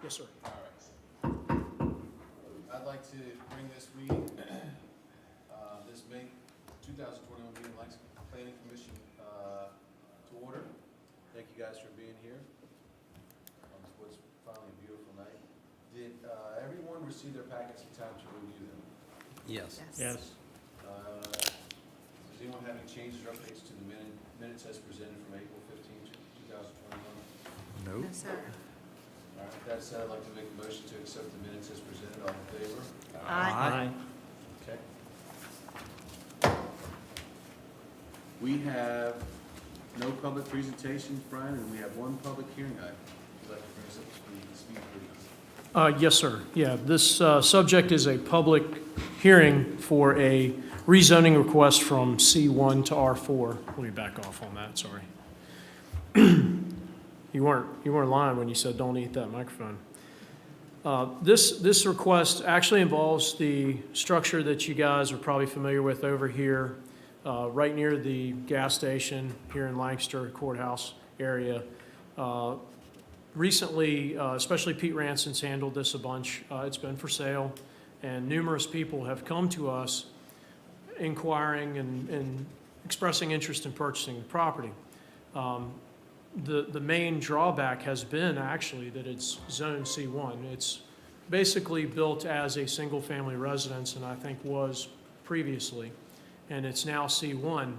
Yes, sir. All right. I'd like to bring this meeting, this May 2021 meeting, Lancaster Planning Commission, to order. Thank you guys for being here. It's what's finally a beautiful night. Did everyone receive their packets in time to review them? Yes. Yes. Does anyone have any changes or updates to the minutes as presented from April 15, 2021? No. No, sir. All right, with that said, I'd like to make a motion to accept the minutes as presented. All in favor? Aye. Okay. We have no public presentations, Brian, and we have one public hearing item. Would you like to bring us up to speed, please? Yes, sir. Yeah, this subject is a public hearing for a rezoning request from C1 to R4. Let me back off on that, sorry. You weren't lying when you said don't eat that microphone. This request actually involves the structure that you guys are probably familiar with over here, right near the gas station here in Lancaster Courthouse area. Recently, especially Pete Ranson's handled this a bunch. It's been for sale, and numerous people have come to us inquiring and expressing interest in purchasing the property. The main drawback has been actually that it's zone C1. It's basically built as a single-family residence, and I think was previously, and it's now C1.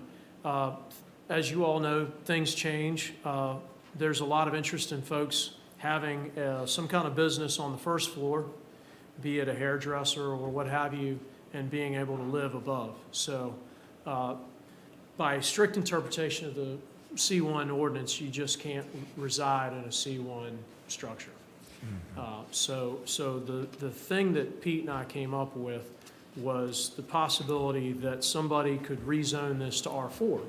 As you all know, things change. There's a lot of interest in folks having some kind of business on the first floor, be it a hairdresser or what have you, and being able to live above. So by strict interpretation of the C1 ordinance, you just can't reside in a C1 structure. So the thing that Pete and I came up with was the possibility that somebody could rezone this to R4.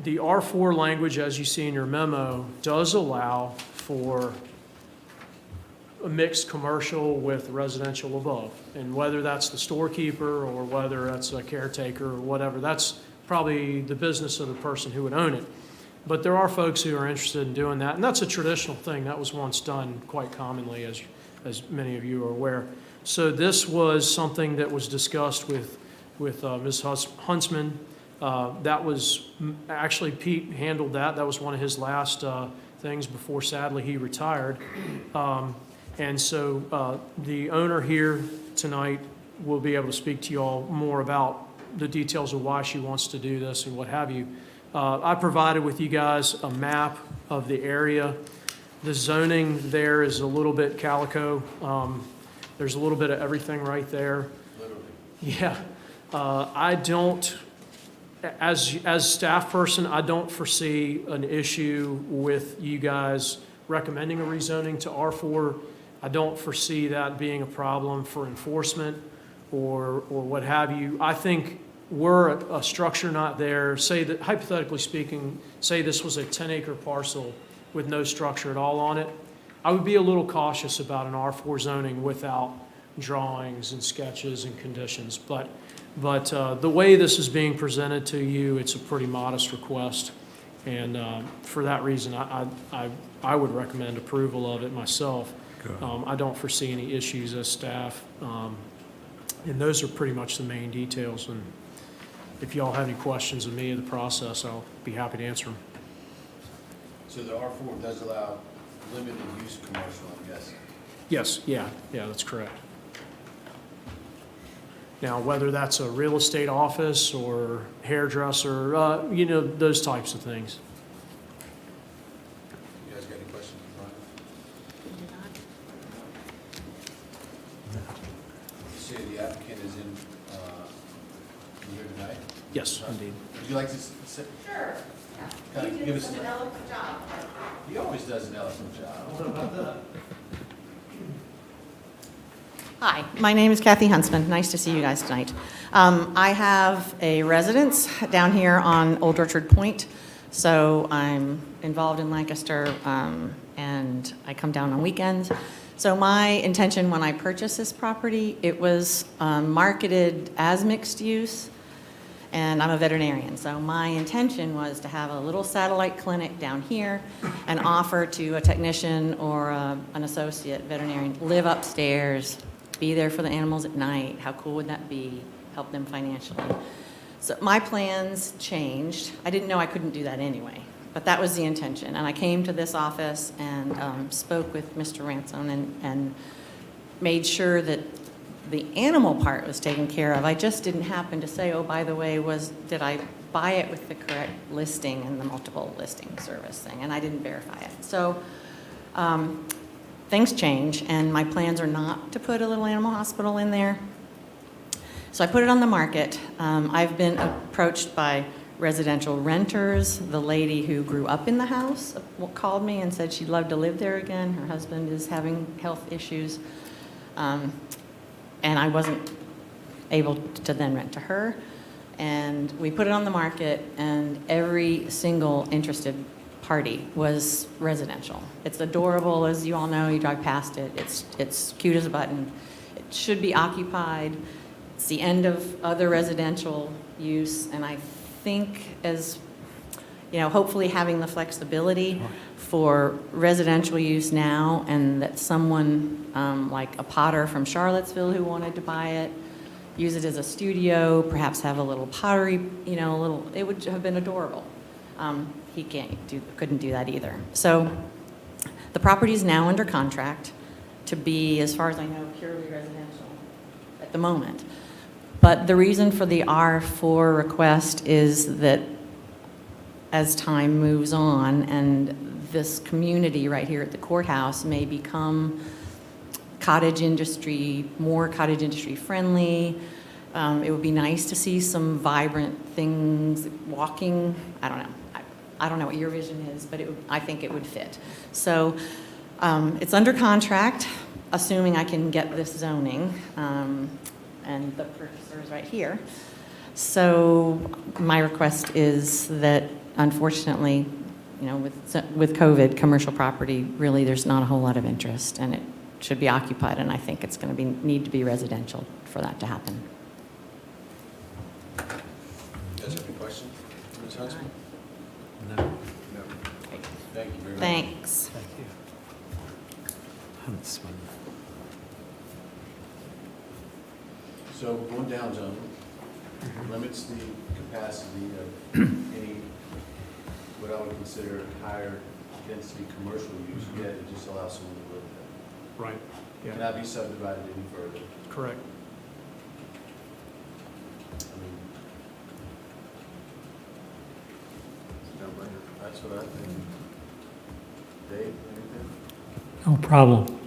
The R4 language, as you see in your memo, does allow for a mixed commercial with residential above. And whether that's the storekeeper or whether that's a caretaker or whatever, that's probably the business of the person who would own it. But there are folks who are interested in doing that, and that's a traditional thing. That was once done quite commonly, as many of you are aware. So this was something that was discussed with Ms. Huntsman. That was, actually Pete handled that. That was one of his last things before sadly he retired. And so the owner here tonight will be able to speak to you all more about the details of why she wants to do this and what have you. I provided with you guys a map of the area. The zoning there is a little bit calico. There's a little bit of everything right there. Literally. Yeah. I don't, as staff person, I don't foresee an issue with you guys recommending a rezoning to R4. I don't foresee that being a problem for enforcement or what have you. I think were a structure not there, say that, hypothetically speaking, say this was a 10-acre parcel with no structure at all on it, I would be a little cautious about an R4 zoning without drawings and sketches and conditions. But the way this is being presented to you, it's a pretty modest request. And for that reason, I would recommend approval of it myself. I don't foresee any issues as staff. And those are pretty much the main details. And if y'all have any questions of me of the process, I'll be happy to answer them. So the R4 does allow limited use commercial, I'm guessing? Yes, yeah, that's correct. Now, whether that's a real estate office or hairdresser, those types of things. You guys got any questions for Brian? You say the applicant is in here tonight? Yes, indeed. Would you like to sit? Sure. Kind of give us an eloquent job. He always does an eloquent job. Hi, my name is Kathy Huntsman. Nice to see you guys tonight. I have a residence down here on Old Orchard Point, so I'm involved in Lancaster, and I come down on weekends. So my intention when I purchased this property, it was marketed as mixed use, and I'm a veterinarian. So my intention was to have a little satellite clinic down here and offer to a technician or an associate veterinarian, live upstairs, be there for the animals at night. How cool would that be? Help them financially. So my plans changed. I didn't know I couldn't do that anyway, but that was the intention. And I came to this office and spoke with Mr. Ransom and made sure that the animal part was taken care of. I just didn't happen to say, oh, by the way, did I buy it with the correct listing and the multiple listing service thing? And I didn't verify it. So things change, and my plans are not to put a little animal hospital in there. So I put it on the market. I've been approached by residential renters. The lady who grew up in the house called me and said she'd love to live there again. Her husband is having health issues. And I wasn't able to then rent to her. And we put it on the market, and every single interested party was residential. It's adorable, as you all know. You drive past it. It's cute as a button. It should be occupied. It's the end of other residential use, and I think as, you know, hopefully having the flexibility for residential use now, and that someone like a potter from Charlottesville who wanted to buy it, use it as a studio, perhaps have a little pottery, you know, it would have been adorable. He couldn't do that either. So the property is now under contract to be, as far as I know, purely residential at the moment. But the reason for the R4 request is that as time moves on and this community right here at the courthouse may become cottage industry, more cottage industry friendly. It would be nice to see some vibrant things, walking, I don't know. I don't know what your vision is, but I think it would fit. So it's under contract, assuming I can get this zoning, and the purchaser is right here. So my request is that, unfortunately, you know, with COVID, commercial property, really there's not a whole lot of interest, and it should be occupied, and I think it's going to need to be residential for that to happen. You guys have any questions? Ms. Huntsman? No. No. Thank you very much. Thanks. Thank you. Huntsman. So going down zone limits the capacity of any, what I would consider higher density commercial use, yet it just allows someone to live there. Right, It cannot be subdivided any further. correct. I mean, it's a no-brainer. That's what I think. Dave, anything? No problem.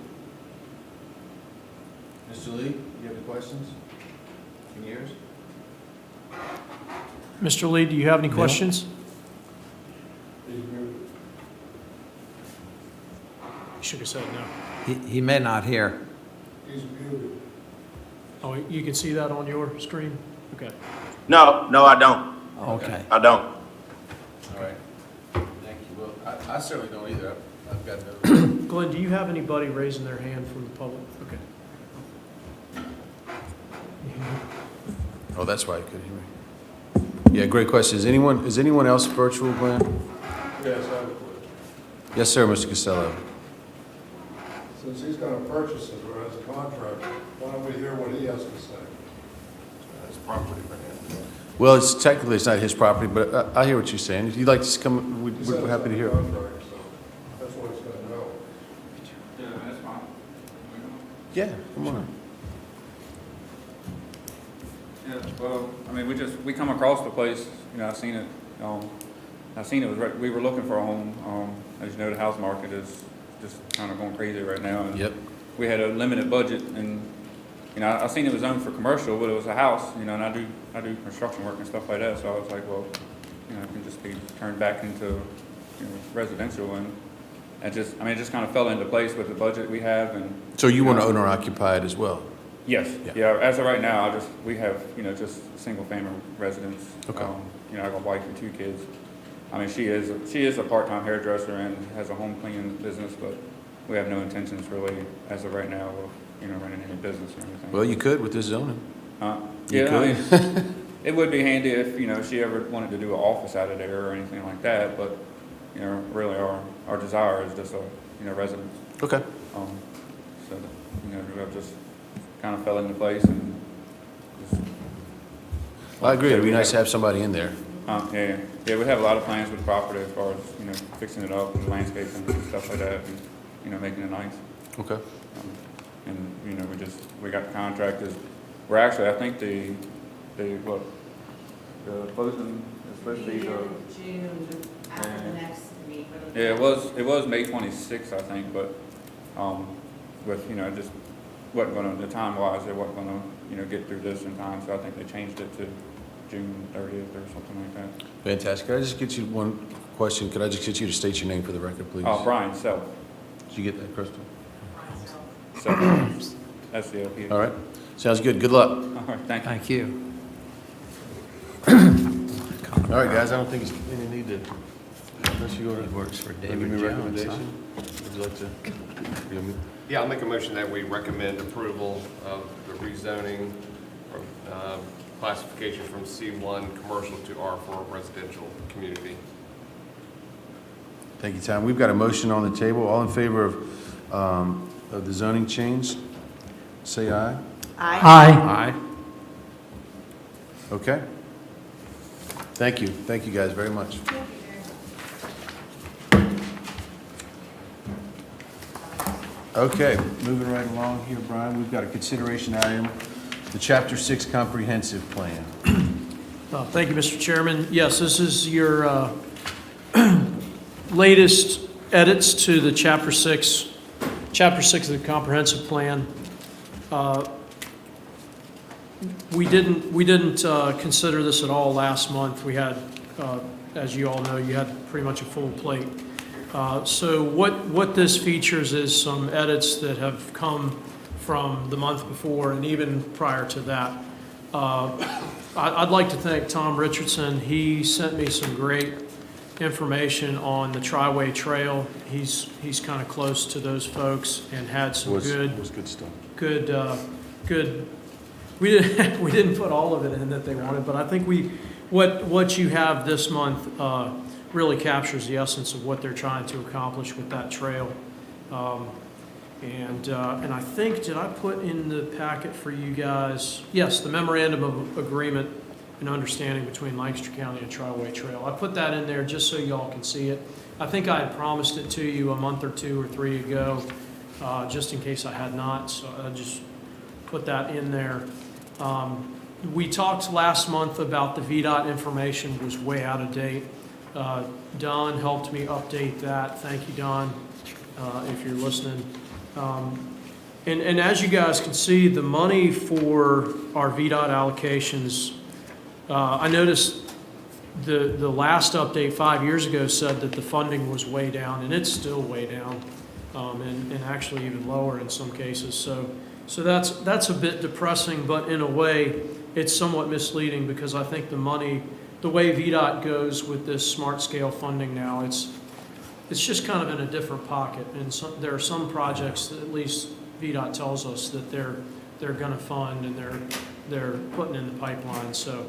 Mr. Lee, you have any questions? Can you hear us? Mr. Lee, do you have any No. questions? You should have said no. He may not hear. Oh, you can see that on your screen? Okay. No, I don't. Okay. I don't. All right. Thank you. Well, I certainly don't either. I've got no. Glenn, do you have anybody raising their hand from the public? Okay. Oh, that's why you couldn't hear me. Yeah, great question. Is anyone else virtual, Glenn? Yes, I have a question. Yes, sir, Mr. Costello. Since he's going to purchase it or has a contract, why don't we hear what he has to say? That's property, well, technically, it's not his property, but I hear what you're saying. If you'd like to come, He says we're happy to it's hear. under contract, so that's what he's going to know. Yeah, that's fine. Yeah, come on. Yeah, well, I mean, we come across the place, you know, I seen it was right, we were looking for a home. As you know, the house market is just kind of going crazy right now. And Yep. we had a limited budget, and, you know, I seen it was zoned for commercial, but it was a house, you know, and I do construction work and stuff like that, so I was like, well, you know, it can just be turned back into, you know, residential, and it just kind of fell into place with the budget we have, and. So you want to owner occupied as well? Yes, Yeah. yeah, as of right now, we have, you know, just single-family residence. Okay. You know, I got a wife and 2 kids. I mean, she is a part-time hairdresser and has a home cleaning business, but we have no intentions really, as of right now, of, you know, running any business or anything. Well, you could with this zoning. Yeah, you I mean, it would be handy if, you know, she ever wanted to do an office out of there or anything like that, but, you know, really our desire is just a, you know, residence. Okay. So, you know, that just kind of fell into place and just. I agree, it'd be nice to have somebody in there. Yeah, we have a lot of plans with the property as far as, you know, fixing it up and landscaping and stuff like that, and, you know, making it nice. Okay. And, you know, we got the contractors, we're actually, I think the closing is supposed to be June, after the next week. yeah, it was May 26th, I think, but, with, you know, it just wasn't gonna, the time-wise, it wasn't gonna, you know, get through this in time, so I think they changed it to June 30th or something like that. Fantastic. Could I just get you one question? Could I just get you to state your name for the record, please? Brian Self. Did you get that, Crystal? Self. S-E-L-P. All right. Sounds good. Good luck. All right, thank you. Thank you. All right, guys, I don't think it's any need to, unless you go to. He works for Give me David a Jones, huh? recommendation. Would you like to? give me- Yeah, I'll make a motion that we recommend approval of the rezoning from classification from C1 commercial to R4 residential community. Thank you, Tom. We've got a motion on the table. All in favor of the zoning change, say aye. Aye. Aye. Okay. Thank you. Thank you, guys, very much. Okay, moving right along here, Brian, we've got a consideration item, the Chapter 6 Comprehensive Plan. Thank you, Mr. Chairman. Yes, this is your latest edits to the Chapter 6 of the Comprehensive Plan. We didn't consider this at all last month. We had, as you all know, you had pretty much a full plate. So what this features is some edits that have come from the month before and even prior to that. I'd like to thank Tom Richardson. He sent me some great information on the Tri-Way Trail. He's kind of close to those folks and had some Was good stuff. good. We didn't put all of it in that they wanted, but I think what you have this month really captures the essence of what they're trying to accomplish with that trail. And I think, did I put in the packet for you guys? Yes, the memorandum of agreement and understanding between Lancaster County and Tri-Way Trail. I put that in there just so y'all can see it. I think I had promised it to you a month or two or three ago, just in case I had not, so I just put that in there. We talked last month about the VDOT information was way out of date. Don helped me update that. Thank you, Don, if you're listening. And as you guys can see, the money for our VDOT allocations, I noticed the last update 5 years ago said that the funding was way down, and it's still way down, and actually even lower in some cases. So that's a bit depressing, but in a way, it's somewhat misleading because I think the way VDOT goes with this SmallScale funding now, it's just kind of in a different pocket. And there are some projects that at least VDOT tells us that they're going to fund and they're putting in the pipeline. So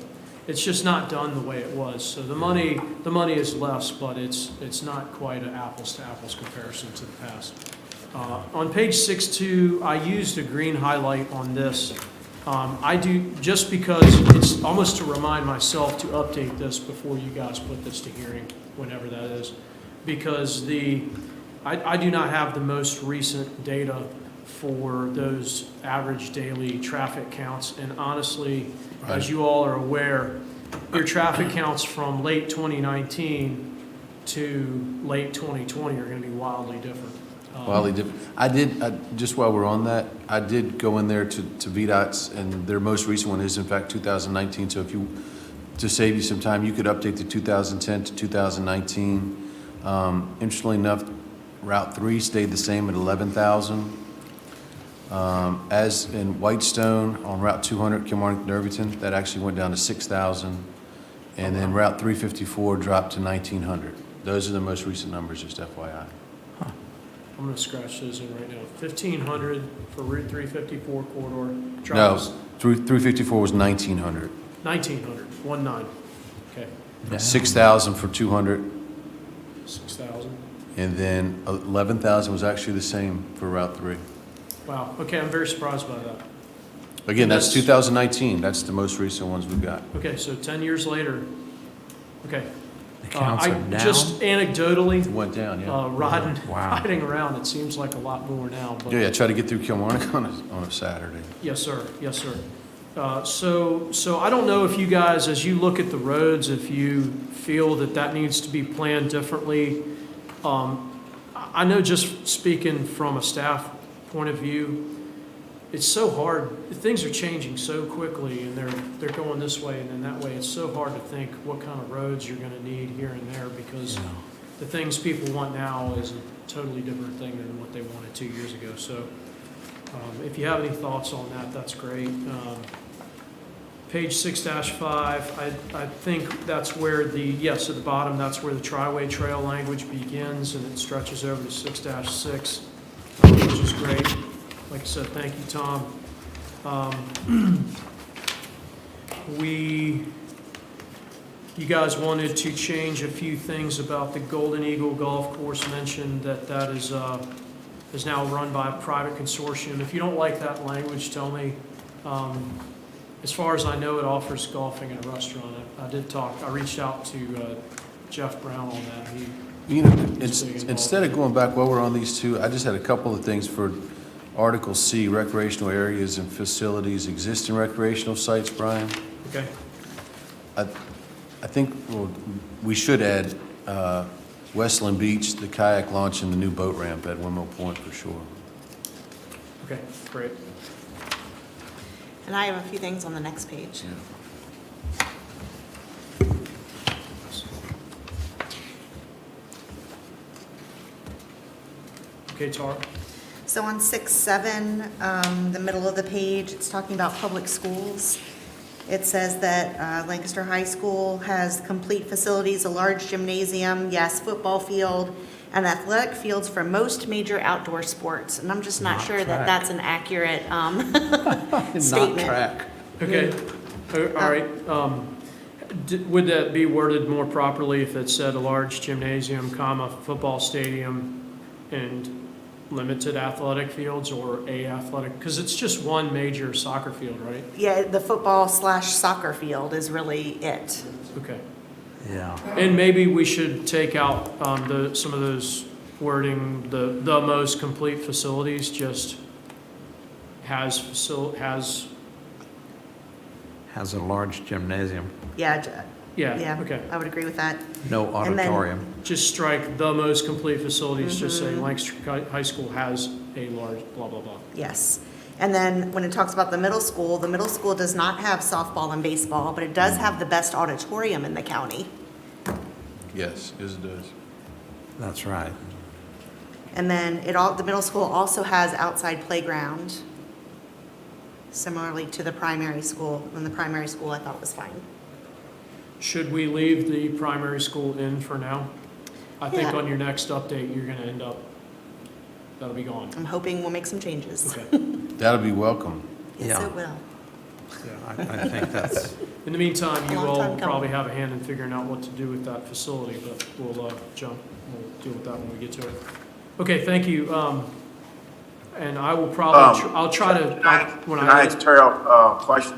it's just not done the way it was. So the money is less, but it's not quite an apples to apples comparison to the past. On page 6.2, I used a green highlight on this. I do, just because it's almost to remind myself to update this before you guys put this to hearing, whenever that is, because I do not have the most recent data for those average daily traffic counts, and honestly, as you all are aware, your traffic counts from late 2019 to late 2020 are going to be wildly different. Wildly different. Just while we're on that, I did go in there to VDOT's, and their most recent one is in fact 2019. So if you, to save you some time, you could update the 2010 to 2019. Interestingly enough, Route 3 stayed the same at 11,000. As in Whitestone on Route 200, Kilmarnock to Irvington, that actually went down to 6,000. And then Route 354 dropped to 1,900. Those are the most recent numbers, just FYI. I'm going to scratch those in right now. 1,500 for Route 354 corridor. No, Drops. 354 was 1,900. 1,900, 19, okay, 6,000 for 200, 6,000. and then 11,000 was actually the same for Route 3. Wow, okay, I'm very surprised by that. Again, that's That's- 2019, that's the most recent ones we've got. Okay, so 10 years later, okay. The counts are down? Just anecdotally, It went down, yeah. riding around, it seems like a lot more now, but. Yeah, try to get through Kilmarnock on a Saturday. Yes, sir, yes, sir. So I don't know if you guys, as you look at the roads, if you feel that that needs to be planned differently. I know just speaking from a staff point of view, it's so hard, things are changing so quickly, and they're going this way and then that way. It's so hard to think what kind of roads you're gonna need here and there, because the things people want now is a totally different thing than what they wanted 2 years ago. So if you have any thoughts on that, that's great. Page 6-5, I think that's where yes, at the bottom, that's where the Triway Trail language begins, and it stretches over to 6-6, which is great. Like I said, thank you, Tom. You guys wanted to change a few things about the Golden Eagle Golf Course, mentioned that is now run by a private consortium. If you don't like that language, tell me. As far as I know, it offers golfing and a restaurant. I reached out to Jeff Brown on that. You know, instead of going back while we're on these two, I just had a couple of things for Article C, recreational areas and facilities, existing recreational sites, Brian. Okay, I think we should add Westland Beach, the kayak launch, and the new boat ramp at Windmill Point for sure. okay, great. And I have a few things on the next page. Okay, Tara? So on 6-7, the middle of the page, it's talking about public schools. It says that Lancaster High School has complete facilities, a large gymnasium, yes, football field, and athletic fields for most major outdoor sports. And I'm just not sure that that's an accurate statement. Not track. Okay, all right. Would that be worded more properly if it said a large gymnasium, comma, football stadium, and limited athletic fields, or a athletic? Because it's just one major soccer field, right? Yeah, the football/soccer field is really it. Okay. Yeah. And maybe we should take out some of those wording, the most complete facilities, just has Has a large gymnasium, Yeah, yeah, okay. I would agree with that. no And then- auditorium. Just strike the most complete facilities, just say Lancaster High School has a large blah, blah, blah. Yes. And then when it talks about the middle school does not have softball and baseball, but it does have the best auditorium in the county. Yes, yes it does. That's right. And then the middle school also has outside playground, similarly to the primary school. And the primary school I thought was fine. Should we leave the primary school in for now? I think Yeah. on your next update, you're gonna end up, that'll be gone. I'm hoping we'll make some changes. Okay. That'll be welcome. Yes, Yeah. it will. Yeah, I think that's, In the meantime, you Long all time will coming. probably have a hand in figuring out what to do with that facility, but we'll deal with that when we get to it. Okay, thank you. And I will probably, I'll try to, when Can I ask Terrell a question?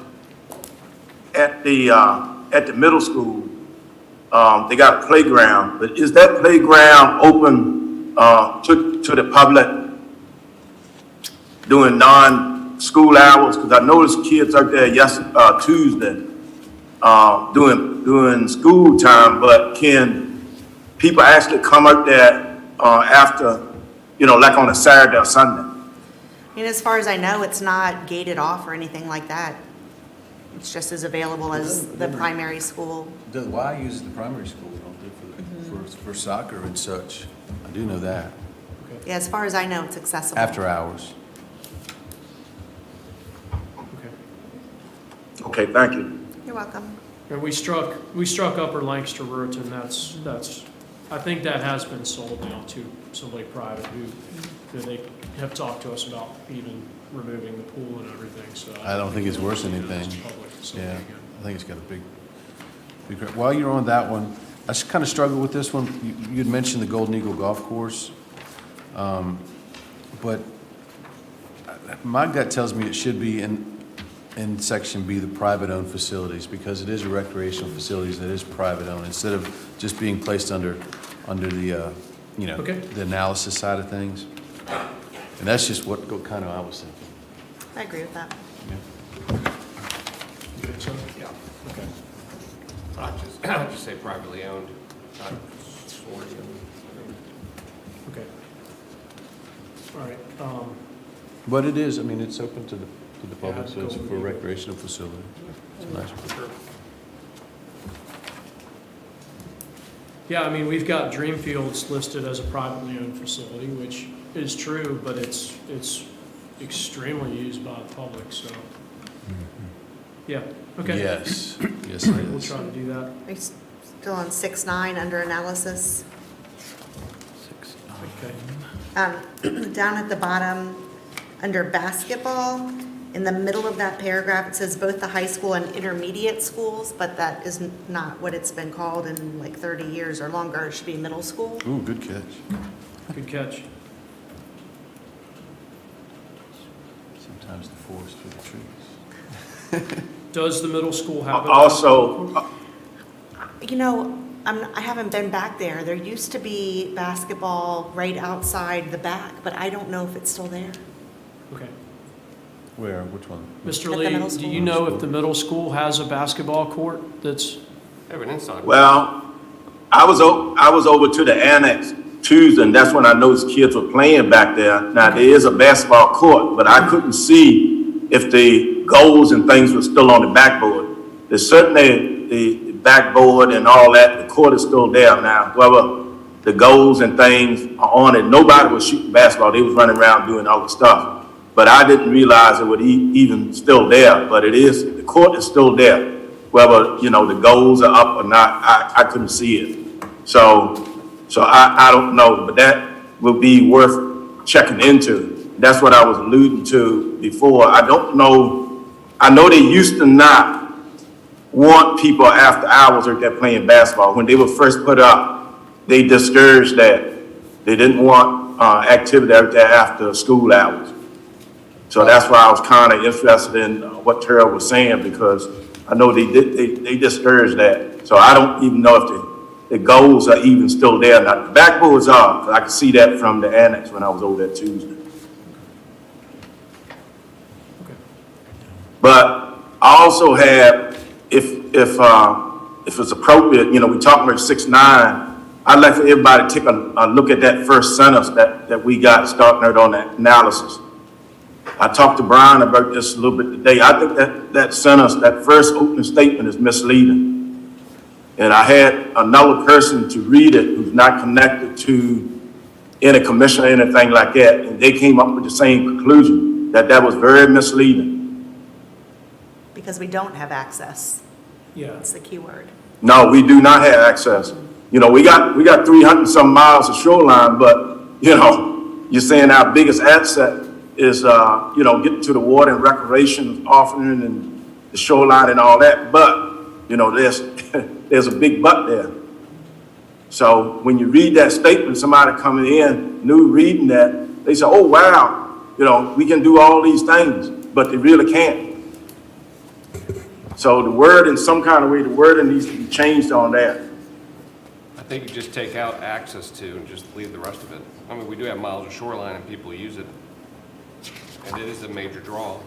At the middle school, they got a playground, but is that playground open to the public during non-school hours? Because I noticed kids out there Tuesday during school time, but can people actually come out there after, like on a Saturday or Sunday? And as far as I know, it's not gated off or anything like that. It's just as available as the primary school. Why use the primary school, don't they, for soccer and such? I do know that. Yeah, as far as I know, it's accessible. After hours. okay. Okay, thank you. You're welcome. And we struck Upper Lancaster Ruritan, that's, I think that has been sold now to somebody private who they have talked to us about even removing the pool and everything, so. I don't think it's worth anything. It's public facility Yeah, again. I think it's got a big, while you're on that one, I just kind of struggle with this one. You'd mentioned the Golden Eagle Golf Course. But my gut tells me it should be in section B, the private-owned facilities, because it is a recreational facilities that is private-owned, instead of just being placed under the, Okay. the analysis side of things. And that's just what kind of I was thinking. I agree with that. Yeah. Okay. I'd just say privately owned, not consortium. Okay. All right. But it is, I mean, it's open to the public, Yeah, so it's Golden for a Eagle. recreational facility. It's a nice one. Yeah, I mean, we've got Dreamfields listed as a privately owned facility, which is true, but it's extremely used by the public, so. Yeah, okay. Yes, yes, it We'll is. try to do that. Are you still on 6.9 under analysis? Okay. Down at the bottom, under basketball, in the middle of that paragraph, it says both the high school and intermediate schools, but that is not what it's been called in like 30 years or longer. It should be middle school. Ooh, good catch. Good catch. Sometimes the forest through the trees. Does the middle school have? Also, You know, I haven't been back there. There used to be basketball right outside the back, but I don't know if it's still there. Okay. Where, which one? Mr. At the Lee, middle do school. you know if the middle school has a basketball court that's, Have an inside. well, I was over to the annex Tuesday, and that's when I noticed kids were playing back there. Now, there is a basketball court, but I couldn't see if the goals and things were still on the backboard. There's certainly the backboard and all that, the court is still there now. Whether the goals and things are on it, nobody was shooting basketball. They was running around doing all the stuff. But I didn't realize it was even still there, but it is, the court is still there. Whether, the goals are up or not, I couldn't see it. So I don't know, but that will be worth checking into. That's what I was alluding to before. I don't know, I know they used to not want people after hours out there playing basketball. When they were first put up, they discouraged that. They didn't want activity out there after school hours. So that's why I was kind of interested in what Terrell was saying, because I know they discouraged that. So I don't even know if the goals are even still there. Now, the backboards are, 'cause I could see that from the annex when I was over there Tuesday. But I also have, if it's appropriate, we talking about 6.9, I'd like for everybody to take a look at that first sentence that we got starting out on that analysis. I talked to Brian about this a little bit today. I think that sentence, that first opening statement is misleading. And I had another person to read it who's not connected to any commission or anything like that, and they came up with the same conclusion, that was very misleading. Because we don't have access. yeah. That's the key word. No, we do not have access. We got 300 some miles of shoreline, but, you're saying our biggest asset is, getting to the water and recreation offering and the shoreline and all that. But, there's a big but there. So when you read that statement, somebody coming in, new reading that, they say, oh, wow, we can do all these things, but they really can't. So the word, in some kind of way, the wording needs to be changed on that. I think you just take out access to and just leave the rest of it. I mean, we do have miles of shoreline and people use it. And it is a major draw.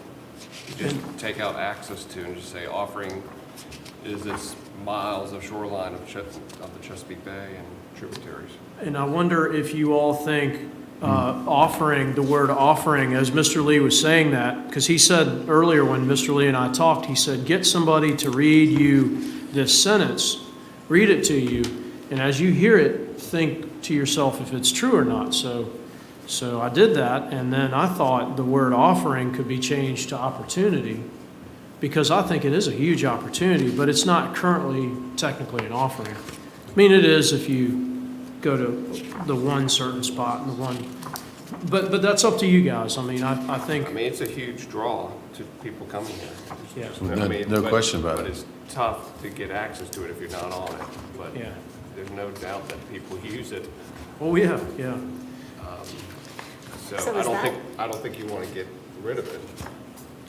You just take out access to and just say offering is this miles of shoreline of the Chesapeake Bay and tributaries. And I wonder if you all think offering, the word offering, as Mr. Lee was saying that, because he said earlier when Mr. Lee and I talked, he said, get somebody to read you this sentence, read it to you, and as you hear it, think to yourself if it's true or not. So I did that, and then I thought the word offering could be changed to opportunity, because I think it is a huge opportunity, but it's not currently technically an offering. I mean, it is if you go to the one certain spot and the one, but that's up to you guys. I mean, I think. I mean, it's a huge draw to people coming here. Yeah. No question about But it. it's tough to get access to it if you're not on it. But Yeah. there's no doubt that people use it. Oh, yeah, yeah. So So I is don't that- think, I don't think you want to get rid of it.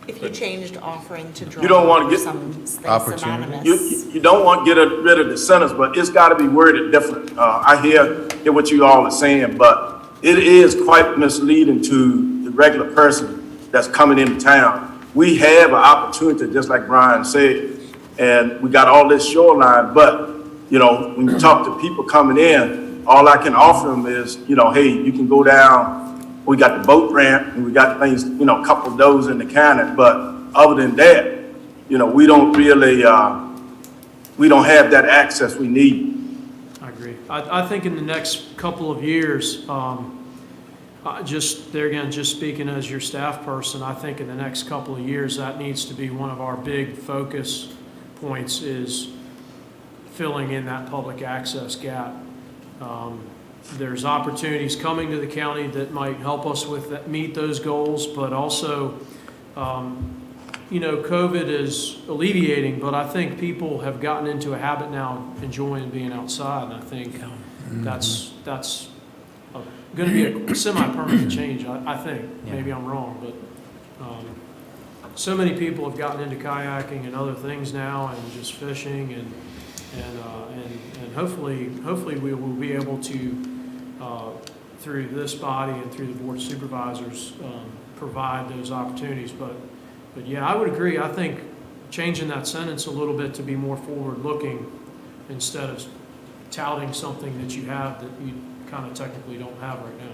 If you changed offering to draw. You don't wanna get- some things Opportunity. synonymous. You don't want to get rid of the sentence, but it's got to be worded different. I hear what you all are saying, but it is quite misleading to the regular person that's coming into town. We have an opportunity, just like Brian said, and we got all this shoreline, but, you know, when you talk to people coming in, all I can offer them is, you know, hey, you can go down, we got the boat ramp, and we got things, you know, a couple of those in the county, but other than that, you know, we don't really, we don't have that access we need. I agree. I think in the next couple of years, just, there again, just speaking as your staff person, I think in the next couple of years, that needs to be one of our big focus points, is filling in that public access gap. There's opportunities coming to the county that might help us with that, meet those goals, but also, you know, COVID is alleviating, but I think people have gotten into a habit now enjoying being outside, and I think that's going to be a semi-permanent change, I think. Maybe I'm wrong, but so many people have gotten into kayaking and other things now, and just fishing, and hopefully we will be able to, through this body and through the Board of Supervisors, provide those opportunities. But yeah, I would agree. I think changing that sentence a little bit to be more forward-looking instead of touting something that you have that you kind of technically don't have right now.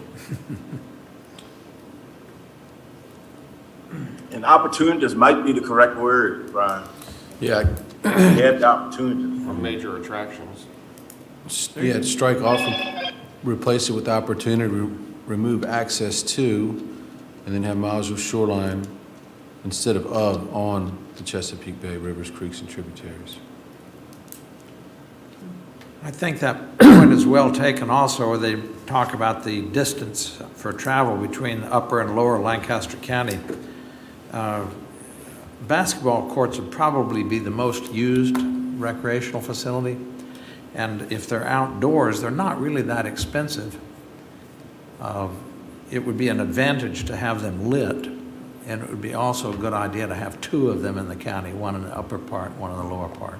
And opportunities might be the correct word, Brian. Yeah, We have the opportunities. For major attractions. yeah, strike off, replace it with opportunity, remove access to, and then have miles of shoreline instead of on the Chesapeake Bay, rivers, creeks, and tributaries. I think that point is well taken also, where they talk about the distance for travel between upper and lower Lancaster County. Basketball courts would probably be the most used recreational facility, and if they're outdoors, they're not really that expensive. It would be an advantage to have them lit, and it would be also a good idea to have two of them in the county, one in the upper part, one in the lower part.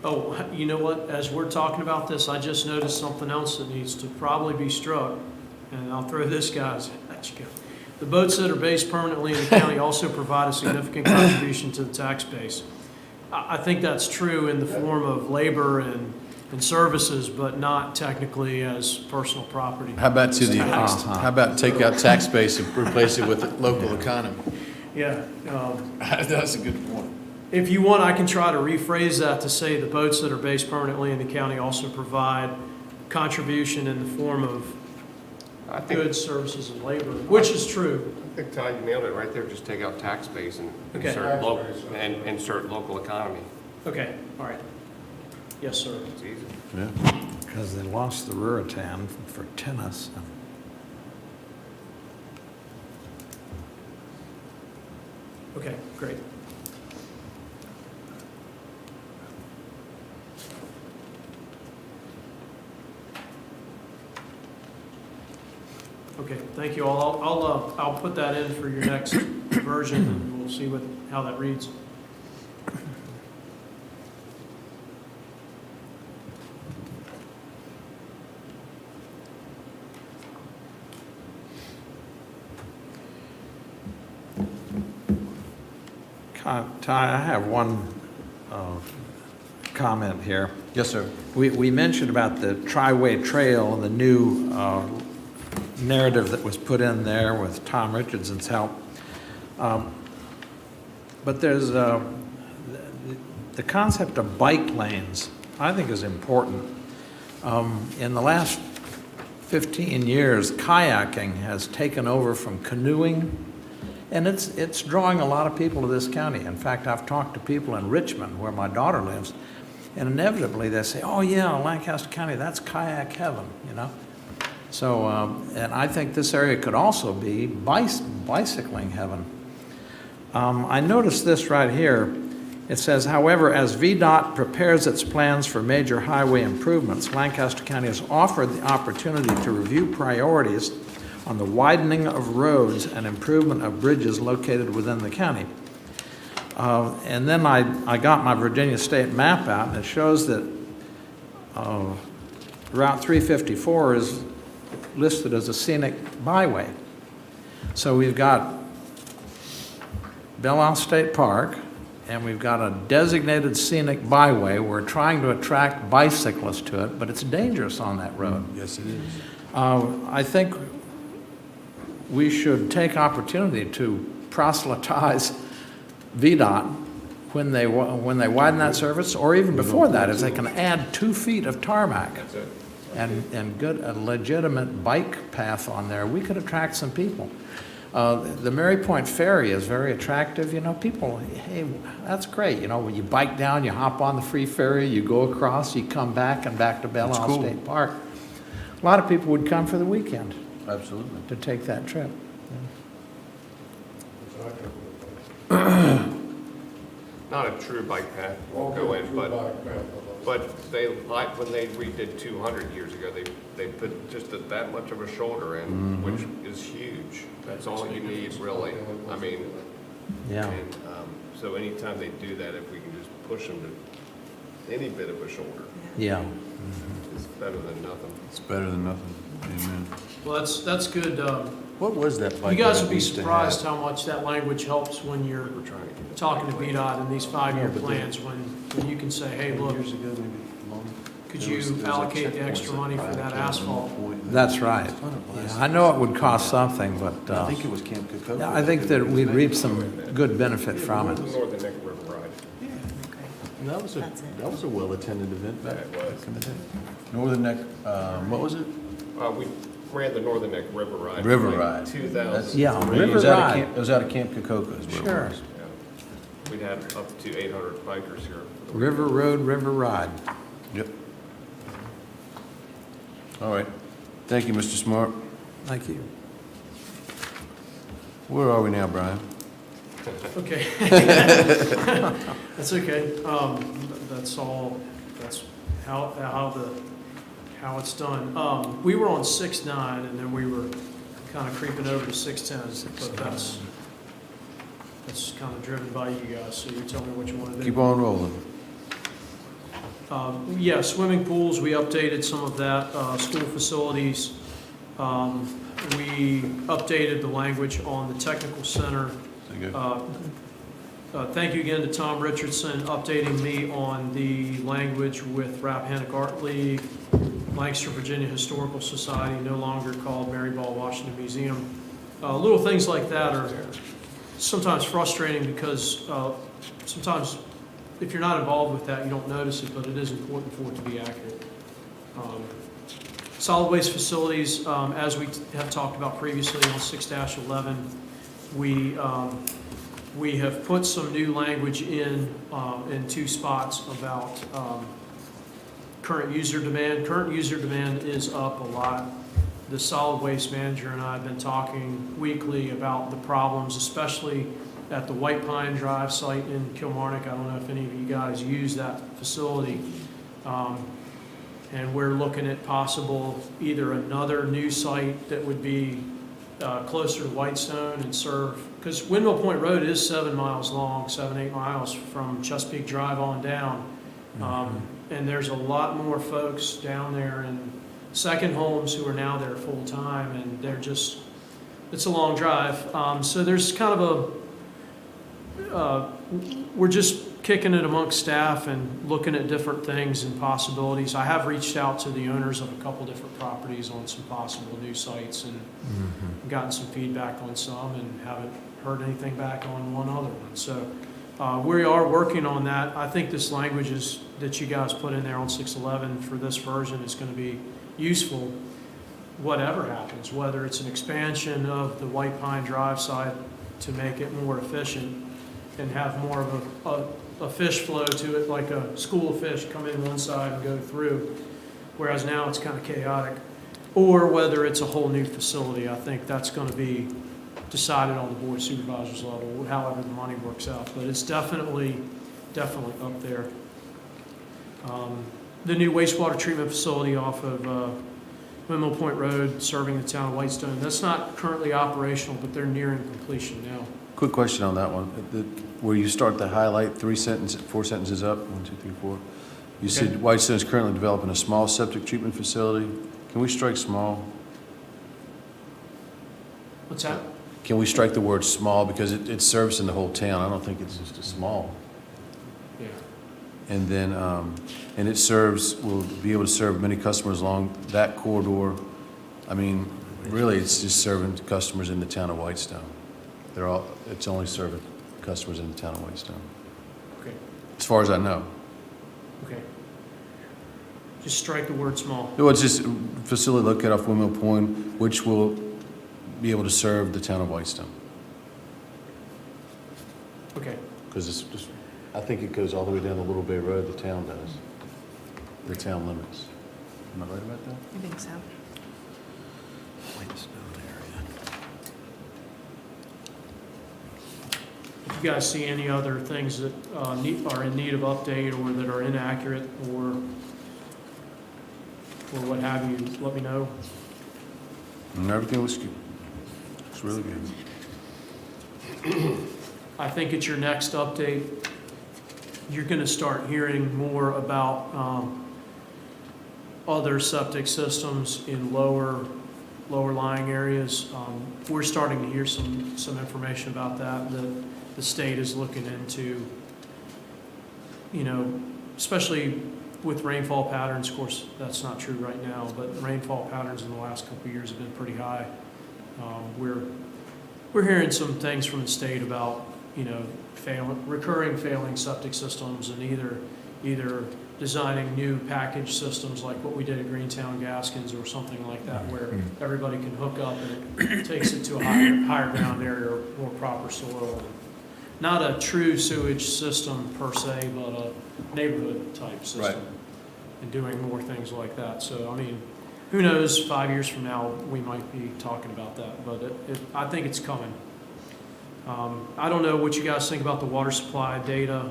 Oh, you know what? As we're talking about this, I just noticed something else that needs to probably be struck, and I'll throw this guy's at you. The boats that are based permanently in the county also provide a significant contribution to the tax base. I think that's true in the form of labor and services, but not technically as personal property. How about to the, Taxed. how about take out tax base and replace it with local economy? Yeah. That's a good point. If you want, I can try to rephrase that to say the boats that are based permanently in the county also provide contribution in the form of I think, goods, services, and labor, which is true. I think Ty, you nailed it right there. Just take out tax base and Okay. insert local, and insert local economy. Okay, all right. Yes, sir. It's easy. Yeah. Because they lost the Ruritan for tennis. Okay, great. Okay, thank you all. I'll put that in for your next version, and we'll see how that reads. Ty, I have one comment here. Yes, sir. We mentioned about the Tri-Way Trail and the new narrative that was put in there with Tom Richardson's help. But there's the concept of bike lanes, I think, is important. In the last 15 years, kayaking has taken over from canoeing, and it's drawing a lot of people to this county. In fact, I've talked to people in Richmond, where my daughter lives, And inevitably, they say, oh yeah, Lancaster County, that's kayak heaven, you know? So, and I think this area could also be bicycling heaven. I noticed this right here. It says, however, as VDOT prepares its plans for major highway improvements, Lancaster County has offered the opportunity to review priorities on the widening of roads and improvement of bridges located within the county. And then I got my Virginia State map out, and it shows that Route 354 is listed as a scenic byway. So we've got Belle Isle State Park, and we've got a designated scenic byway. We're trying to attract bicyclists to it, but it's dangerous on that road. Yes, it is. I think we should take opportunity to proselytize VDOT when they widen that surface, or even before that, if they can add 2 feet of tarmac That's it. and get a legitimate bike path on there, we could attract some people. The Mary Point Ferry is very attractive. You know, people, hey, that's great. You know, when you bike down, you hop on the free ferry, you go across, you come back and back to Belle Isle cool. State Park. A lot of people would come for the weekend Absolutely. to take that trip. Not a true bike path, you won't go in, but they, like, when they redid 200 years ago, they put just that much of a shoulder in, which is huge. That's all you need, really. I mean, Yeah. and, so anytime they do that, if we can just push them to any bit of a shoulder, Yeah. it's better than nothing. It's better than nothing. Amen. Well, that's good. What was that bike? You guys rack would we be used to surprised have? how much that language helps when you're We're trying to get. talking to VDOT in these 5-year No, but plans, when you can say, hey, look, Years ago, maybe longer. could There was- you there was like allocate the checkpoints extra at money for Pike that and at one asphalt? point. That's right. There's a ton of Yeah, places. I know it would cost something, but I think it was Camp Cocoa. yeah, I think that we'd reap some good benefit from it. Northern Neck River Ride. And that was That's it. that was a well-attended event back Yeah, it was. in the day. Northern Neck, what was it? We ran the Northern Neck River Ride. River like Ride. 2000. Yeah, It River was out of Ride. Camp, it was out of Camp Cocoa is where it Sure. was. Yeah. We'd had up to 800 bikers here. for the River Road, River Ride. Yep. All right. Thank you, Mr. Smart. Thank you. Where are we now, Brian? Okay. That's okay. That's all, that's how it's done. We were on 6-9, and then we were kind of creeping over to 6-10, but that's kind of driven by you guys, so you tell me what you want to do. Keep on rolling. Yeah, swimming pools, we updated some of that, school facilities. We updated the language on the technical center. Is that good? Thank you again to Tom Richardson updating me on the language with Rappahannock Art League, Lancaster, Virginia Historical Society, no longer called Mary Ball Washington Museum. Little things like that are sometimes frustrating because sometimes if you're not involved with that, you don't notice it, but it is important for it to be accurate. Solid waste facilities, as we have talked about previously on 6-11, we have put some new language in 2 spots about current user demand. Current user demand is up a lot. The solid waste manager and I have been talking weekly about the problems, especially at the White Pine Drive site in Kilmarnock. I don't know if any of you guys use that facility. And we're looking at possible either another new site that would be closer to Whitestone and serve, because Windmill Point Road is 7 miles long, 7-8 miles from Chesapeake Drive on down. And there's a lot more folks down there in second homes who are now there full time, and they're just, it's a long drive. So there's kind of we're just kicking it amongst staff and looking at different things and possibilities. I have reached out to the owners of a couple different properties on some possible new sites and gotten some feedback on some and haven't heard anything back on one other one. So we are working on that. I think this language that you guys put in there on 611 for this version is going to be useful whatever happens, whether it's an expansion of the White Pine Drive site to make it more efficient and have more of a fish flow to it, like a school of fish come in one side and go through, whereas now it's kind of chaotic. Or whether it's a whole new facility, I think that's going to be decided on the board of supervisors level, however the money works out. But it's definitely up there. The new wastewater treatment facility off of Windmill Point Road, serving the town of Whitestone, that's not currently operational, but they're nearing completion now. Quick question on that one. Where you start to highlight 4 sentences up, 1, 2, 3, 4. You said Whitestone is currently developing a small septic treatment facility. Can we strike small? What's that? Can we strike the word small, because it's servicing the whole town? I don't think it's just a small. Yeah. And then, and it will be able to serve many customers along that corridor. I mean, really, it's just serving customers in the town of Whitestone. It's only serving customers in the town of Whitestone, Okay, as far as I know. okay. Just strike the word small. Well, it's just facility located off Windmill Point, which will be able to serve the town of Whitestone. Okay, Because it's just, I think it goes all the way down the Little Bay Road, the town does. The town limits. Am I right about that? I think so. if you guys see any other things that are in need of update or that are inaccurate or what have you, let me know. And everything looks good. Looks really good. I think at your next update, you're going to start hearing more about other septic systems in lower lying areas. We're starting to hear some information about that the state is looking into, especially with rainfall patterns. Of course, that's not true right now, but rainfall patterns in the last couple of years have been pretty high. We're hearing some things from the state about, recurring failing septic systems, and either designing new package systems like what we did at Greentown Gaskins or something like that, where everybody can hook up and it takes it to a higher ground area or more proper soil. Not a true sewage system per se, but a neighborhood type system. Right. And doing more things like that. So, I mean, who knows, 5 years from now, we might be talking about that, but I think it's coming. I don't know what you guys think about the water supply data.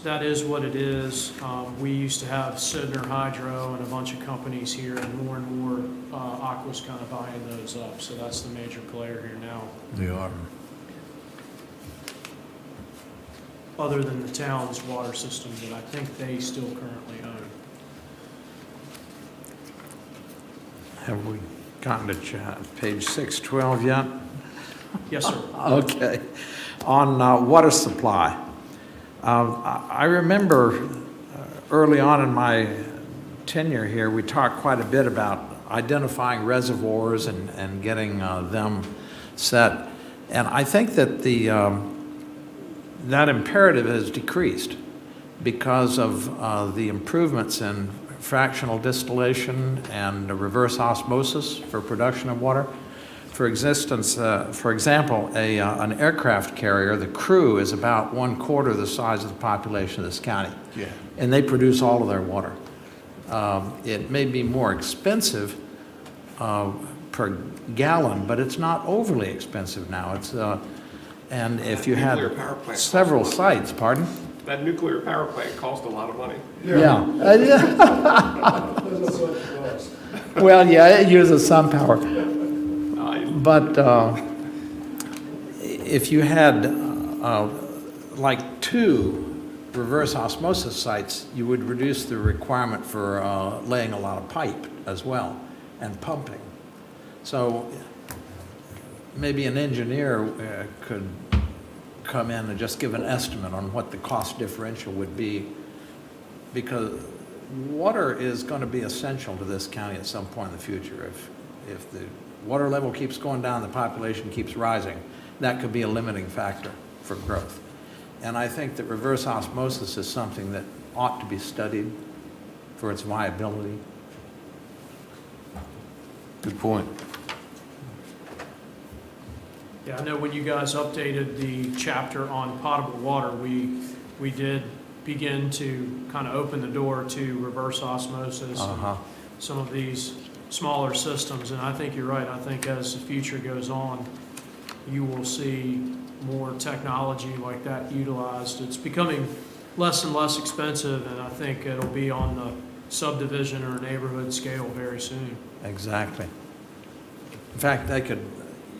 That is what it is. We used to have Sidner Hydro and a bunch of companies here, and more Aqua's kind of buying those up. So that's the major player here now, They are. other than the town's water system that I think they still currently own. Have we gotten to page 612 yet? Yes, sir. Okay. On water supply. I remember early on in my tenure here, we talked quite a bit about identifying reservoirs and getting them set. And I think that that imperative has decreased because of the improvements in fractional distillation and reverse osmosis for production of water. For example, an aircraft carrier, the crew is about 1/4 the size of the population of this county. Yeah. And they produce all of their water. It may be more expensive per gallon, but it's not overly expensive now. And if you had Nuclear power plant several costs a lot. sites, pardon? That nuclear power plant cost a lot of money. Yeah. Doesn't sound close. Well, yeah, it uses some power. But if you had like 2 reverse osmosis sites, you would reduce the requirement for laying a lot of pipe as well and pumping. So maybe an engineer could come in and just give an estimate on what the cost differential would be, because water is going to be essential to this county at some point in the future. If the water level keeps going down, the population keeps rising, that could be a limiting factor for growth. And I think that reverse osmosis is something that ought to be studied for its viability. Good point. Yeah, I know when you guys updated the chapter on potable water, we did begin to kind of open the door to reverse osmosis and some of these smaller systems. And I think you're right. I think as the future goes on, you will see more technology like that utilized. It's becoming less and less expensive, and I think it'll be on the subdivision or neighborhood scale very soon. Exactly. In fact, they could,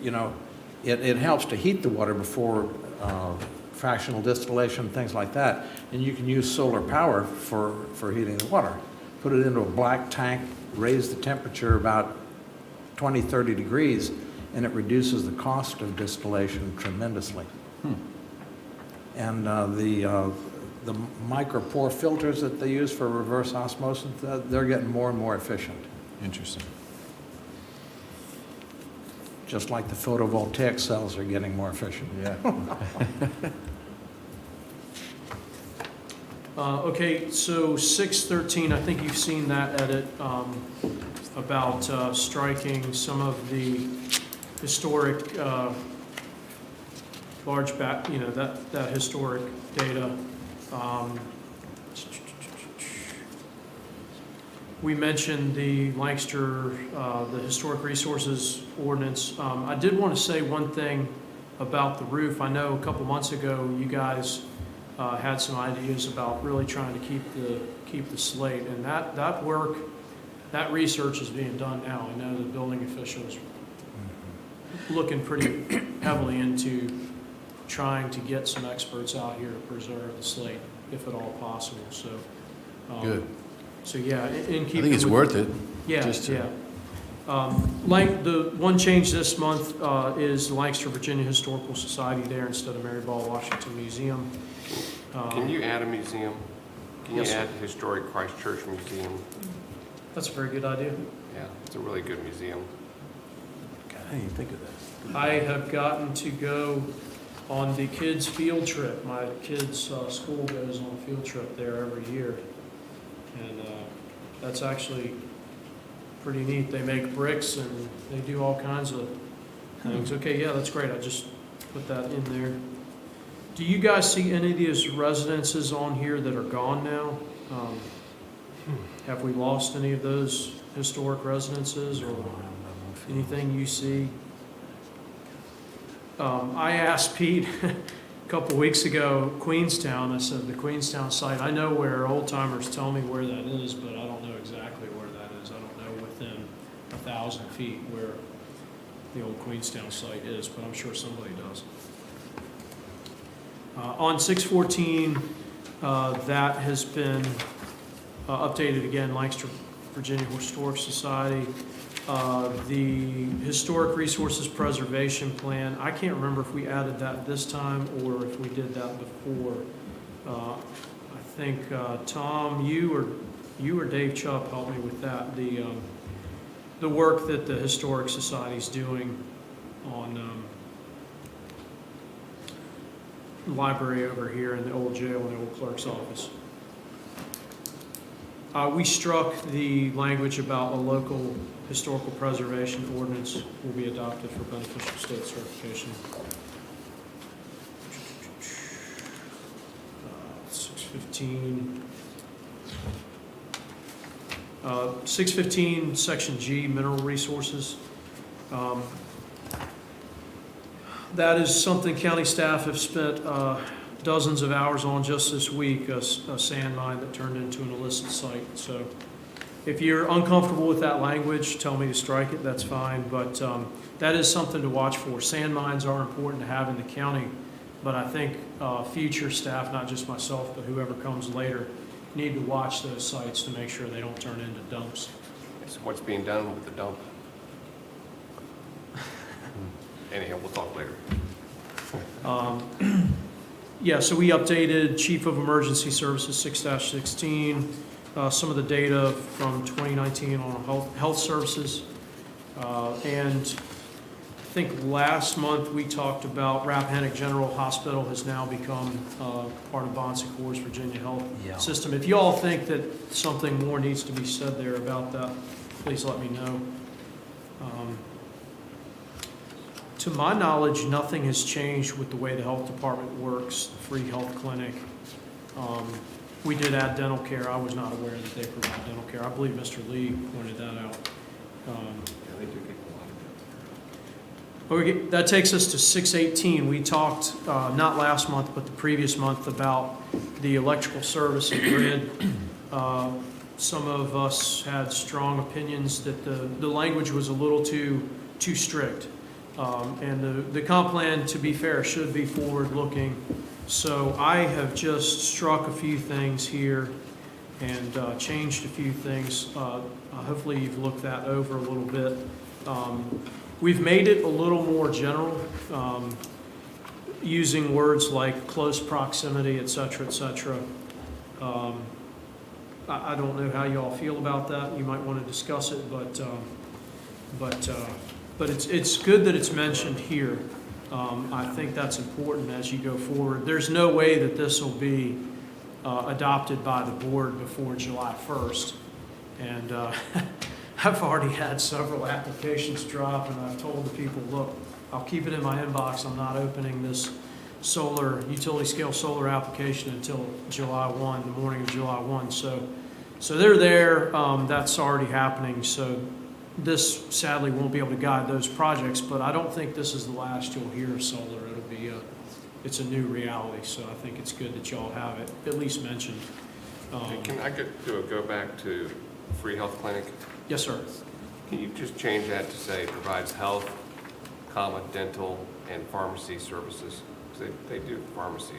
you know, it helps to heat the water before fractional distillation, things like that, and you can use solar power for heating the water. Put it into a black tank, raise the temperature about 20, 30 degrees, and it reduces the cost of distillation tremendously. And the micropore filters that they use for reverse osmosis, they're getting more and more efficient. Interesting. Just like the photovoltaic cells are getting more efficient. Yeah. Okay, so 613, I think you've seen that edit about striking some of the historic large back, you know, that historic data. We mentioned the Lancaster, the Historic Resources Ordinance. I did want to say one thing about the roof. I know a couple months ago you guys had some ideas about really trying to keep the slate, and that work, that research is being done now. I know the building officials looking pretty heavily into trying to get some experts out here to preserve the slate, if at all possible. So Good. So yeah, in I keeping think it's with- worth it. Yeah, just to- yeah. The one change this month is Lancaster, Virginia Historical Society there instead of Mary Ball Washington Museum. Can you add a museum? Can you Yes, sir. add Historic Christchurch Museum? That's a very good idea. Yeah, it's a really good museum. How do you think of that? I have gotten to go on the kids' field trip. My kids' school goes on a field trip there every year. And that's actually pretty neat. They make bricks and they do all kinds of things. Okay, yeah, that's great. I just put that in there. Do you guys see any of these residences on here that are gone now? Have we lost any of those historic residences or anything you see? I asked Pete a couple weeks ago, Queenstown, I said, the Queenstown site, I know where old timers tell me where that is, but I don't know exactly where that is. I don't know within 1,000 feet where the old Queenstown site is, but I'm sure somebody does. On 614, that has been updated again, Lancaster, Virginia Historic Society. The Historic Resources Preservation Plan, I can't remember if we added that this time or if we did that before. I think, Tom, you or Dave Chubb helped me with that. The work that the Historic Society's doing on the library over here in the old jail and the old clerk's office. We struck the language about a local historical preservation ordinance will be adopted for beneficial state certification. 615. 615, Section G, mineral resources. That is something county staff have spent dozens of hours on just this week, a sand mine that turned into an illicit site. So if you're uncomfortable with that language, tell me to strike it, that's fine. But that is something to watch for. Sand mines are important to have in the county, but I think future staff, not just myself, but whoever comes later, need to watch those sites to make sure they don't turn into dumps. So what's being done with the dump? Anyhow, we'll talk later. Yeah, so we updated Chief of Emergency Services 6-16, some of the data from 2019 on health services. And I think last month we talked about Rappahannock General Hospital has now become part of Bon Secours Virginia Health System. If you all think that something more needs to be said there about that, please let me know. To my knowledge, nothing has changed with the way the health department works, the free health clinic. We did add dental care. I was not aware that they provide dental care. I believe Mr. Lee pointed that out. Yeah, they do get a lot of Okay, that takes us to 618. We talked, not last month, but the previous month, about the electrical service and grid. Some of us had strong opinions that the language was a little too strict. And the comp plan, to be fair, should be forward-looking. So I have just struck a few things here and changed a few things. Hopefully you've looked that over a little bit. We've made it a little more general, using words like close proximity, et cetera, et cetera. I don't know how you all feel about that. You might want to discuss it, but it's good that it's mentioned here. I think that's important as you go forward. There's no way that this will be adopted by the board before July 1st. And I've already had several applications drop, and I've told the people, look, I'll keep it in my inbox. I'm not opening this utility scale solar application until July 1, the morning of July 1. So they're there. That's already happening. So this sadly won't be able to guide those projects, but I don't think this is the last you'll hear of solar. It'll be it's a new reality. So I think it's good that y'all have it at least mentioned. Can I go back to free health clinic? Yes, sir. Can you just change that to say provides health, dental, and pharmacy services? Because they do pharmacy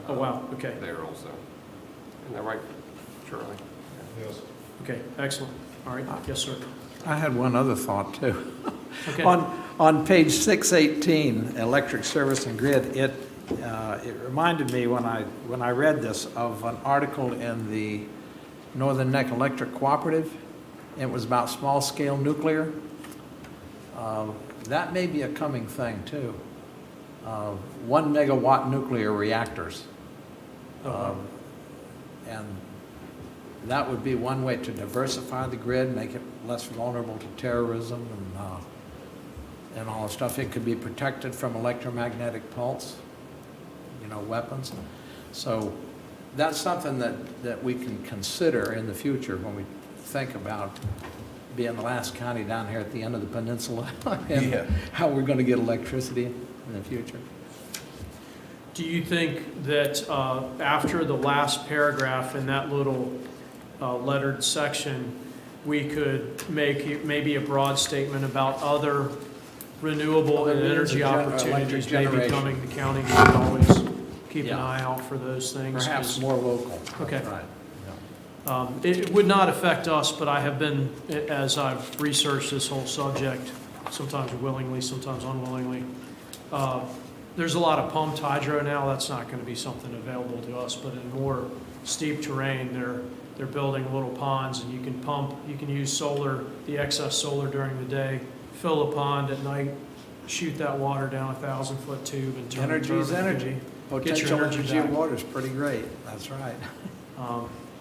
Oh, wow. Okay. there also. Isn't that right, Charlie? Yes. Okay. Excellent. All right. Yes, sir. I had one other thought too. Okay. On page 618, electric service and grid, it reminded me when I read this of an article in the Northern Neck Electric Cooperative. It was about small-scale nuclear. That may be a coming thing too. 1 megawatt nuclear reactors. And that would be one way to diversify the grid, make it less vulnerable to terrorism and all the stuff. It could be protected from electromagnetic pulse, weapons. So that's something that we can consider in the future when we think about being the last county down here at the end of the peninsula and how we're going to get electricity in the future. Do you think that after the last paragraph in that little lettered section, we could make maybe a broad statement about other renewable and energy opportunities maybe coming to county? We could always keep an eye out for those things. Perhaps more local. Okay. That's right. It would not affect us, but I have been, as I've researched this whole subject, sometimes willingly, sometimes unwillingly, there's a lot of pumped hydro now. That's not going to be something available to us, but in more steep terrain, they're building little ponds, and you can use solar, the excess solar during the day, fill a pond at night, shoot that water down a 1,000-foot tube and turn Energy is energy. Get Potential your energy energy of back. water is pretty great. That's right.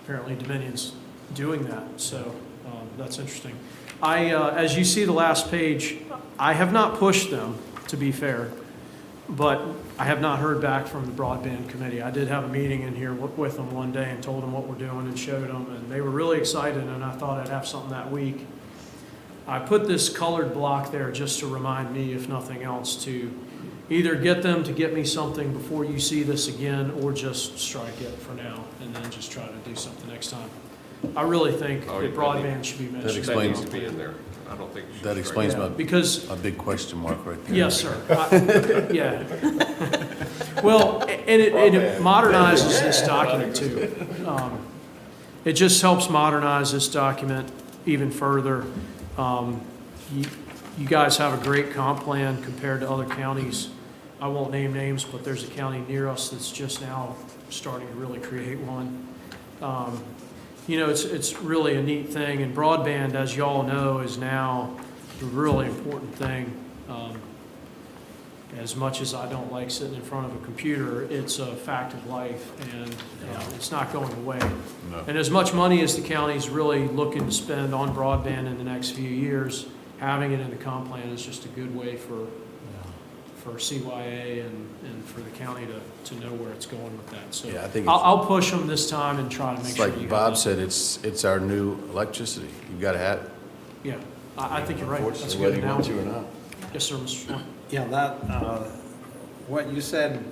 Apparently Dominion's doing that, so that's interesting. As you see the last page, I have not pushed them, to be fair, but I have not heard back from the broadband committee. I did have a meeting in here with them one day and told them what we're doing and showed them, and they were really excited, and I thought I'd have something that week. I put this colored block there just to remind me, if nothing else, to either get them to get me something before you see this again, or just strike it for now, and then just try to do something next time. I really think Oh, that you broadband should be mentioned. That explains- needs to be in there. I don't think you should That strike explains it. my, Because, a big question mark right there. yes, sir. Yeah. Well, and it modernizes this document too. It just helps modernize this document even further. You guys have a great comp plan compared to other counties. I won't name names, but there's a county near us that's just now starting to really create one. It's really a neat thing, and broadband, as y'all know, is now a really important thing. As much as I don't like sitting in front of a computer, it's a fact of life, and it's not going away. No. And as much money as the county's really looking to spend on broadband in the next few years, having it in the comp plan is just a good way for CYA and for the county to know where it's going with that. So Yeah, I think I'll push them this time and try to make It's sure you like have Bob that. said, it's our new electricity. You've got to have it. Yeah, I think you're right. That's a Unfortunately, good whether you want to analogy. or not. Yes, sir, Mr. Swan. Yeah, that, what you said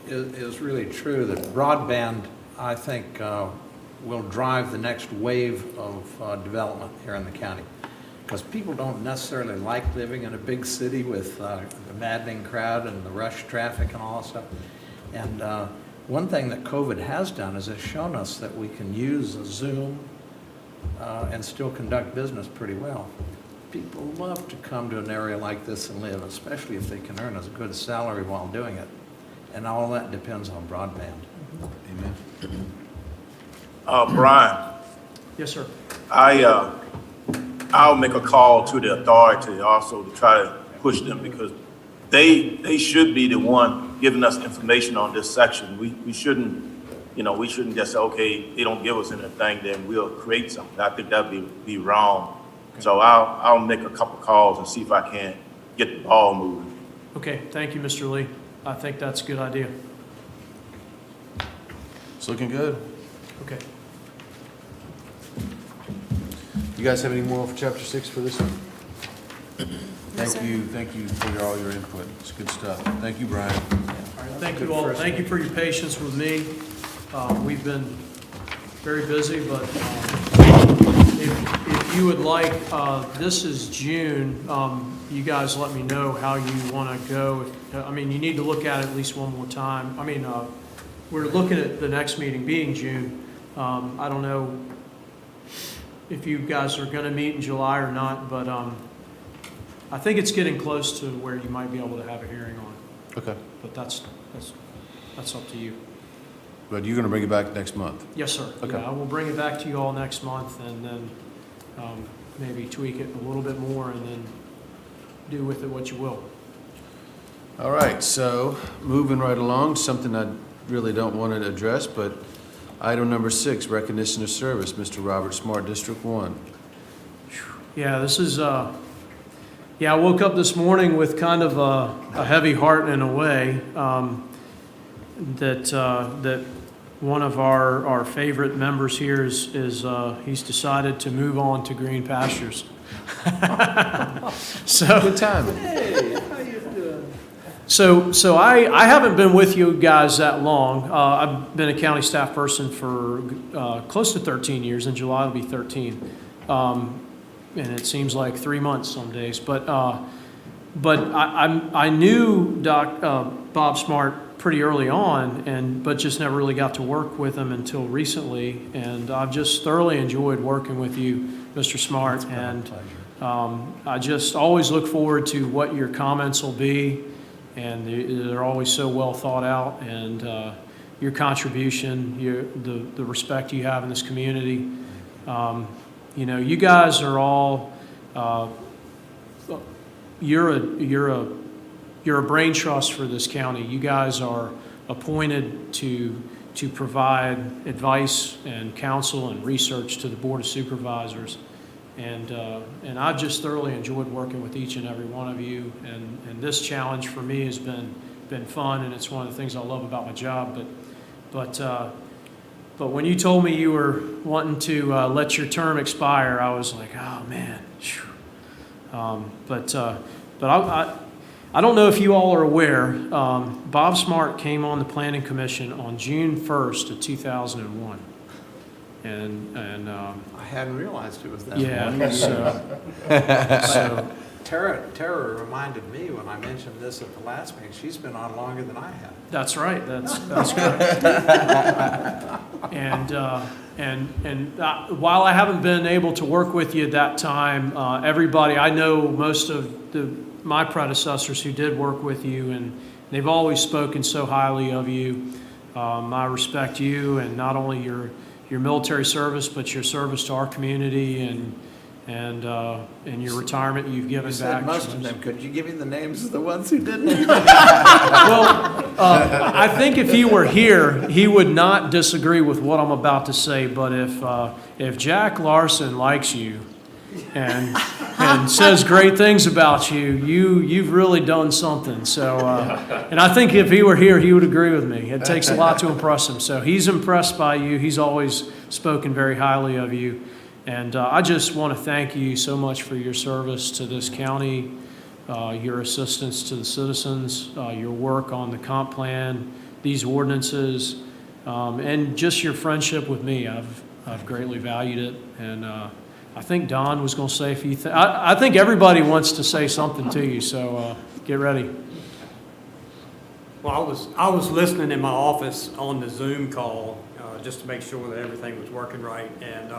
is really true, that broadband, I think, will drive the next wave of development here in the county. Because people don't necessarily like living in a big city with the maddening crowd and the rush traffic and all that stuff. And one thing that COVID has done is it's shown us that we can use a Zoom and still conduct business pretty well. People love to come to an area like this and live, especially if they can earn a good salary while doing it. And all that depends on broadband. Amen. Brian, Yes, sir. I'll make a call to the authority also to try to push them because they should be the one giving us information on this section. We shouldn't, we shouldn't just say, okay, they don't give us anything, then we'll create something. I think that'd be wrong. So I'll make a couple calls and see if I can get the ball moving. Okay, thank you, Mr. Lee. I think that's a good idea. It's looking good. Okay. You guys have any more for chapter 6 for this one? Thank you for all your input. It's good stuff. Thank you, Brian. All right, thank you all. Thank you for your patience with me. We've been very busy, but if you would like, this is June. You guys let me know how you want to go. I mean, you need to look at it at least one more time. I mean, we're looking at the next meeting being June. I don't know if you guys are going to meet in July or not, but I think it's getting close to where you might be able to have a hearing on it. Okay. But that's up to you. But you're going to bring it back next month? Yes, sir. Okay. Yeah, I will bring it back to you all next month and then maybe tweak it a little bit more and then do with it what you will. All right, so moving right along, something I really don't want to address, but item number 6, recognition of service, Mr. Robert Smart, District 1. Yeah, this is, I woke up this morning with kind of a heavy heart in a way, that one of our favorite members here is he's decided to move on to green pastures. So, Good time. So I haven't been with you guys that long. I've been a county staff person for close to 13 years. In July it'll be 13. And it seems like 3 months some days. But I knew Bob Smart pretty early on, but just never really got to work with him until recently. And I've just thoroughly enjoyed working with you, Mr. Smart. And I just always look forward to what your comments will be. And they're always so well thought out, and your contribution, the respect you have in this community. You guys are all, you're a brain trust for this county. You guys are appointed to provide advice and counsel and research to the Board of Supervisors. And I've just thoroughly enjoyed working with each and every one of you. And this challenge for me has been fun, and it's one of the things I love about my job. But when you told me you were wanting to let your term expire, I was like, oh man. But I don't know if you all are aware. Bob Smart came on the Planning Commission on June 1st of 2001. And I hadn't realized it was that long. yeah, so Tara reminded me when I mentioned this at the last meeting, she's been on longer than I have. that's right. That's correct. And while I haven't been able to work with you at that time, everybody I know, most of my predecessors who did work with you, and they've always spoken so highly of you. I respect you, and not only your military service, but your service to our community and your retirement you've given You back. said most of them. Could you give me the names of the ones who didn't? Well, I think if he were here, he would not disagree with what I'm about to say. But if Jack Larson likes you, and says great things about you, you've really done something. So, and I think if he were here, he would agree with me. It takes a lot to impress him. So he's impressed by you. He's always spoken very highly of you. And I just want to thank you so much for your service to this county, your assistance to the citizens, your work on the comp plan, these ordinances, and just your friendship with me. I've greatly valued it. And I think Don was going to say a few things. I think everybody wants to say something to you, so get ready. Well, I was listening in my office on the Zoom call, just to make sure that everything was working right. And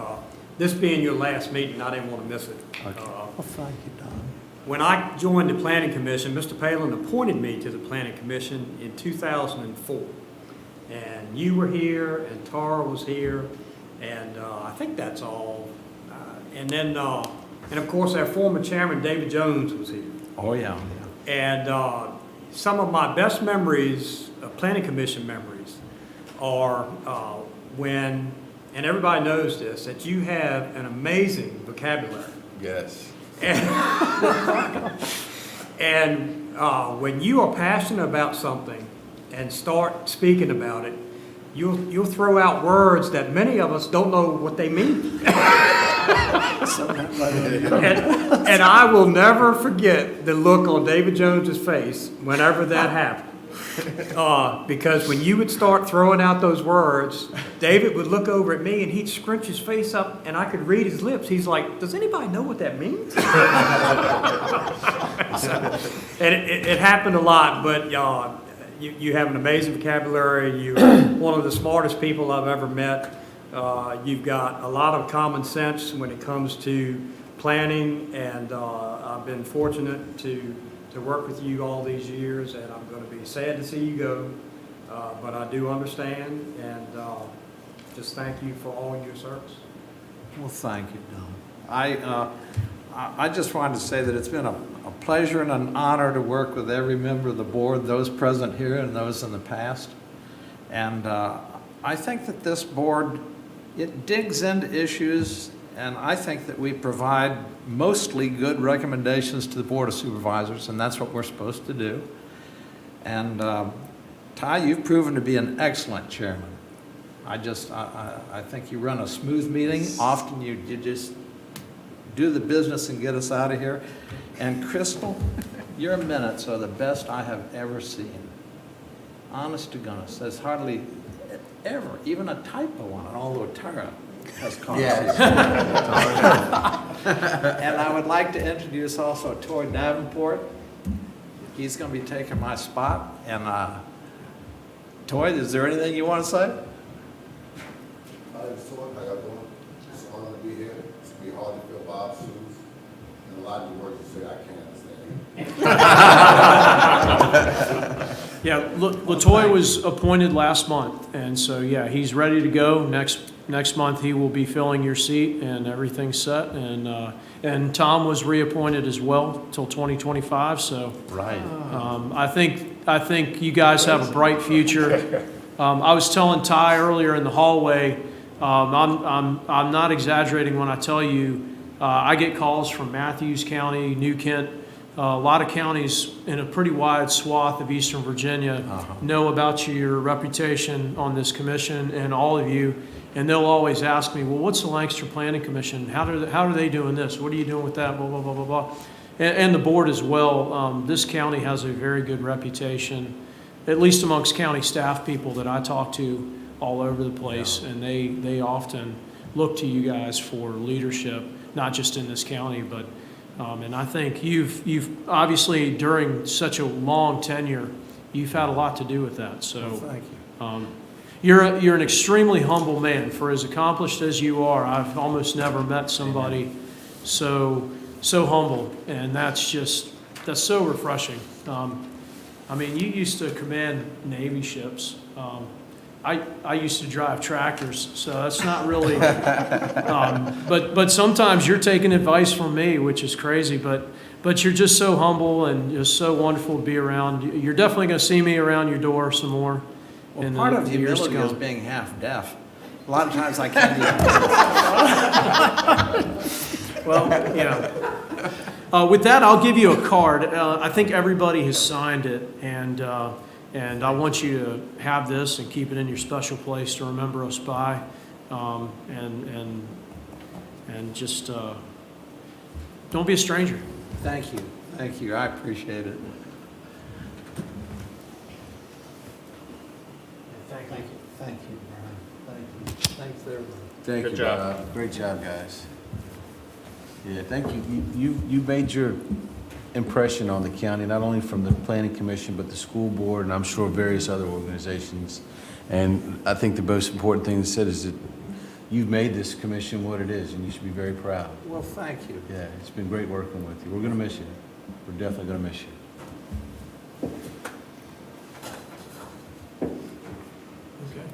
this being your last meeting, I didn't want to miss it. Well, thank you, Don. When I joined the Planning Commission, Mr. Palin appointed me to the Planning Commission in 2004. And you were here, and Tara was here, and I think that's all. And then, and of course, our former chairman, David Jones, was here. Oh, yeah. And some of my best memories, Planning Commission memories, are when, and everybody knows this, that you have an amazing vocabulary. Yes. And when you are passionate about something and start speaking about it, you'll throw out words that many of us don't know what they mean. And I will never forget the look on David Jones's face whenever that happened. Because when you would start throwing out those words, David would look over at me and he'd scrunch his face up and I could read his lips. He's like, does anybody know what that means? And it happened a lot, but you have an amazing vocabulary. You're one of the smartest people I've ever met. You've got a lot of common sense when it comes to planning, and I've been fortunate to work with you all these years, and I'm going to be sad to see you go, but I do understand, and just thank you for all your service. Well, thank you, Don. I just wanted to say that it's been a pleasure and an honor to work with every member of the board, those present here and those in the past. And I think that this board, it digs into issues, and I think that we provide mostly good recommendations to the Board of Supervisors, and that's what we're supposed to do. And Ty, you've proven to be an excellent chairman. I think you run a smooth meeting. Often you just do the business and get us out of here. And Crystal, your minutes are the best I have ever seen. Honest to goodness, there's hardly ever, even a typo on it, although Tara has caught us. And I would like to introduce also Toy Davenport. He's going to be taking my spot. And Toy, is there anything you want to say? It's an honor to be here. It's going to be hard to fill Bob's shoes. And a lot of the words you say I can't understand. Yeah, LaToy was appointed last month, and so, yeah, he's ready to go. Next month, he will be filling your seat, and everything's set. And Tom was reappointed as well till 2025, so. Right. I think you guys have a bright future. I was telling Ty earlier in the hallway, I'm not exaggerating when I tell you, I get calls from Matthews County, New Kent, a lot of counties in a pretty wide swath of Eastern Virginia know about your reputation on this commission, and all of you, and they'll always ask me, well, what's the Lancaster Planning Commission? How are they doing this? What are you doing with that? Blah, blah, blah, blah, blah. And the board as well. This county has a very good reputation, at least amongst county staff people that I talk to all over the place, and they often look to you guys for leadership, not just in this county, but and I think you've obviously, during such a long tenure, you've had a lot to do with that. So Thank you. You're an extremely humble man. For as accomplished as you are, I've almost never met somebody so humble, and that's so refreshing. I mean, you used to command Navy ships. I used to drive tractors, so that's not really, but sometimes you're taking advice from me, which is crazy, but you're just so humble and just so wonderful to be around. You're definitely going to see me around your door some more. Well, part of humility is being half deaf. A lot of times I can't even. Well, yeah. With that, I'll give you a card. I think everybody has signed it, and I want you to have this and keep it in your special place to remember us by. And just don't be a stranger. Thank you, thank you, I appreciate it. Thank you. Thank you, Brian. Thank you. Thanks, everybody. Thank Good you, job. Bob. Great job, guys. Yeah, thank you. You made your impression on the county, not only from the planning commission, but the school board, and I'm sure various other organizations. And I think the most important thing to say is that you've made this commission what it is, and you should be very proud. Well, thank you. Yeah, it's been great working with you. We're gonna miss you. We're definitely gonna miss you. Okay.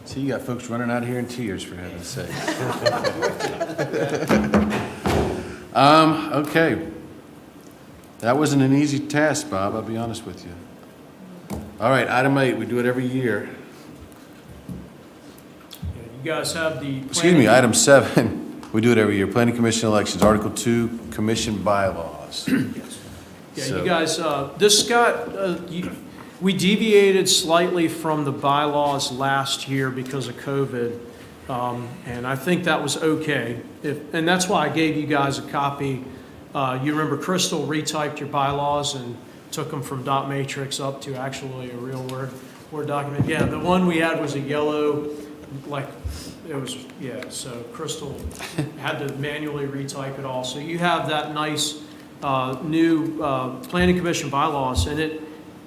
See, you got folks running out of here in tears, for heaven's sake. Okay. That wasn't an easy task, Bob, I'll be honest with you. All right, item 8, we do it every year. Yeah, you guys have the. Excuse me, item 7, we do it every year. Planning Commission elections, Article 2, Commission bylaws. Yeah, So- you guys, this got, we deviated slightly from the bylaws last year because of COVID, and I think that was okay. And that's why I gave you guys a copy. You remember Crystal retyped your bylaws and took them from dot matrix up to actually a real Word document. Yeah, the one we had was a yellow, like, it was, yeah, so Crystal had to manually retype it all. So you have that nice new Planning Commission bylaws, and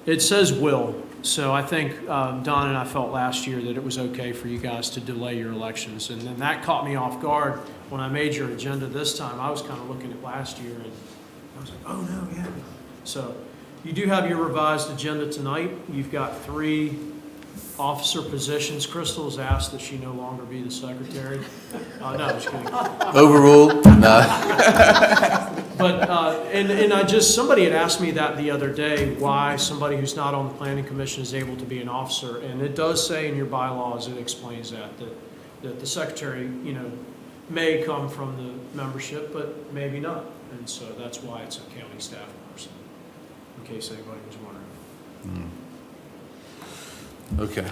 it says will. So I think Don and I felt last year that it was okay for you guys to delay your elections. And then that caught me off guard when I made your agenda this time. I was kind of looking at last year, and I was like, oh, no, yeah. So you do have your revised agenda tonight. You've got 3 officer positions. Crystal has asked that she no longer be the secretary. No, just kidding. Overruled? No. But, and somebody had asked me that the other day, why somebody who's not on the planning commission is able to be an officer. And it does say in your bylaws, it explains that the secretary, may come from the membership, but maybe not. And so that's why it's a county staff person, in case anybody was wondering. Okay.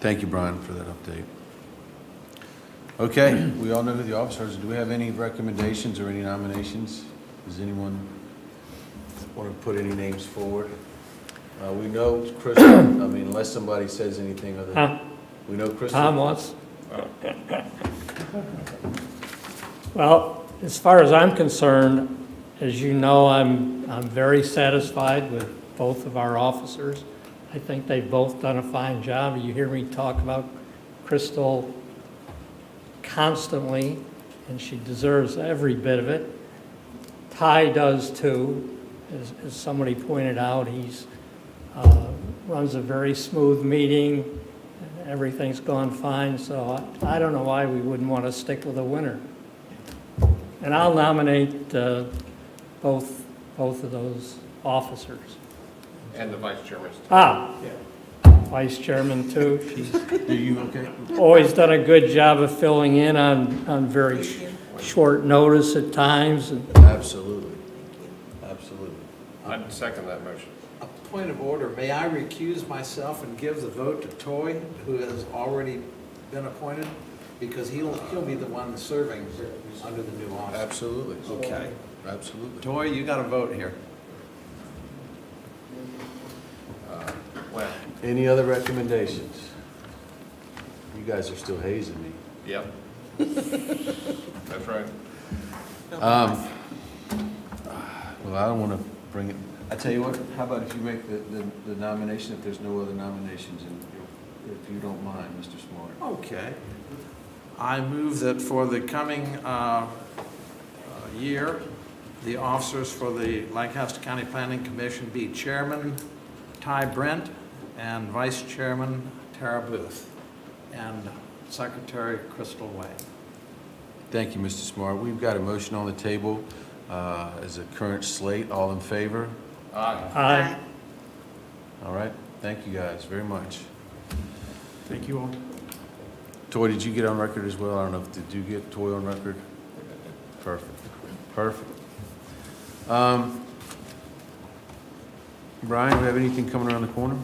Thank you, Brian, for that update. Okay, we all know who the officers are. Do we have any recommendations or any nominations? Does anyone want to put any names forward? We know Crystal, unless somebody says anything other than, we know Crystal. Tom wants. Well, as far as I'm concerned, as you know, I'm very satisfied with both of our officers. I think they've both done a fine job. You hear me talk about Crystal constantly, and she deserves every bit of it. Ty does too. As somebody pointed out, he's runs a very smooth meeting. Everything's gone fine, so I don't know why we wouldn't want to stick with a winner. And I'll nominate both of those officers. And the vice chairman. Vice chairman too. She's Are you okay? always done a good job of filling in on very short notice at times. Absolutely. Absolutely. I'd second that motion. A point of order, may I recuse myself and give the vote to Toy, who has already been appointed? Because he'll be the one serving under the new office. Absolutely. Okay. Absolutely. Toy, you got a vote here. Well, Any other recommendations? You guys are still hazing me. yep. That's right. Well, I don't want to bring it, I tell you what, how about if you make the nomination, if there's no other nominations, and if you don't mind, Mr. Smart. Okay. I move that for the coming year, the officers for the Lancaster County Planning Commission be Chairman Ty Brent and Vice Chairman Tara Booth and Secretary Crystal Way. Thank you, Mr. Smart. We've got a motion on the table as a current slate. All in favor? Aye. All right. Thank you guys very much. Thank you all. Toy, did you get on record as well? I don't know, did you get Toy on record? Perfect, perfect. Brian, do we have anything coming around the corner?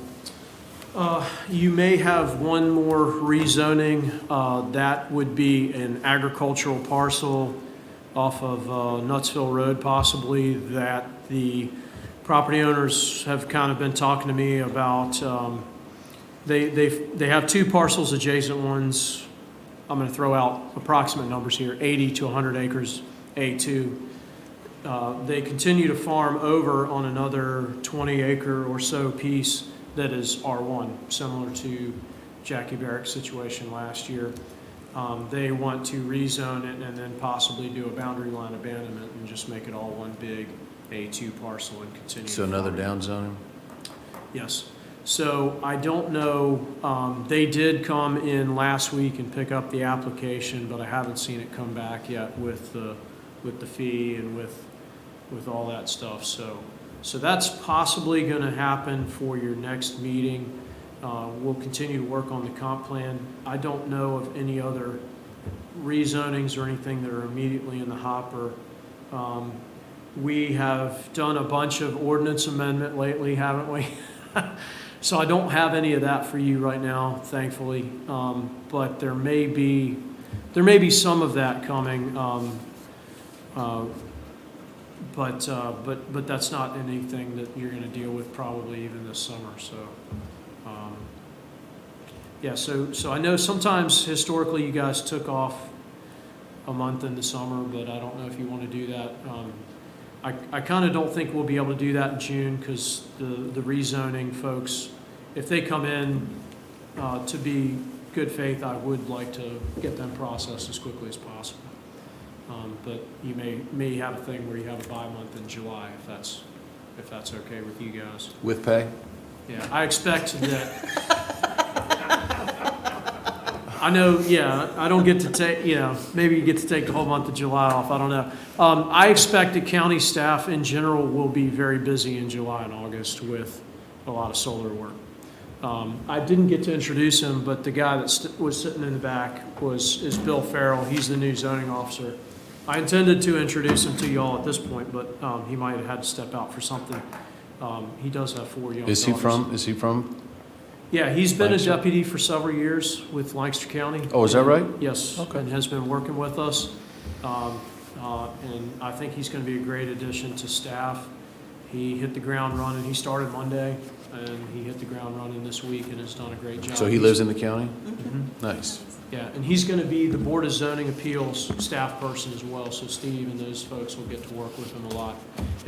You may have one more rezoning. That would be an agricultural parcel off of Nutsville Road possibly, that the property owners have kind of been talking to me about. They have two parcels, adjacent ones. I'm going to throw out approximate numbers here, 80 to 100 acres, A2. They continue to farm over on another 20 acre or so piece that is R1, similar to Jackie Barrick's situation last year. They want to rezone it and then possibly do a boundary line abandonment and just make it all one big A2 parcel and continue. So another farming. downzoning? Yes. So I don't know, they did come in last week and pick up the application, but I haven't seen it come back yet with the fee and with all that stuff. So that's possibly going to happen for your next meeting. We'll continue to work on the comp plan. I don't know of any other rezonings or anything that are immediately in the hopper. We have done a bunch of ordinance amendment lately, haven't we? So I don't have any of that for you right now, thankfully. But there may be some of that coming. But that's not anything that you're going to deal with probably even this summer. So, yeah. So I know sometimes historically you guys took off a month in the summer, but I don't know if you want to do that. I kind of don't think we'll be able to do that in June because the rezoning folks, if they come in to be good faith, I would like to get them processed as quickly as possible. But you may have a thing where you have a bye month in July, if that's okay with you guys. With pay? Yeah, I expect that. I know, yeah, I don't get to take, maybe you get to take the whole month of July off, I don't know. I expect that county staff in general will be very busy in July and August with a lot of solar work. I didn't get to introduce him, but the guy that was sitting in the back is Bill Farrell. He's the new zoning officer. I intended to introduce him to you all at this point, but he might have had to step out for something. He does have 4 young daughters. Is he from? Yeah, he's been a Lancaster? deputy for several years with Lancaster County. Oh, is that right? Yes, Okay. and has been working with us. And I think he's going to be a great addition to staff. He hit the ground running. He started Monday, and he hit the ground running this week and has done a great job. So he lives in the county? Mhm. Nice. Yeah, and he's going to be the Board of Zoning Appeals staff person as well, so Steve and those folks will get to work with him a lot.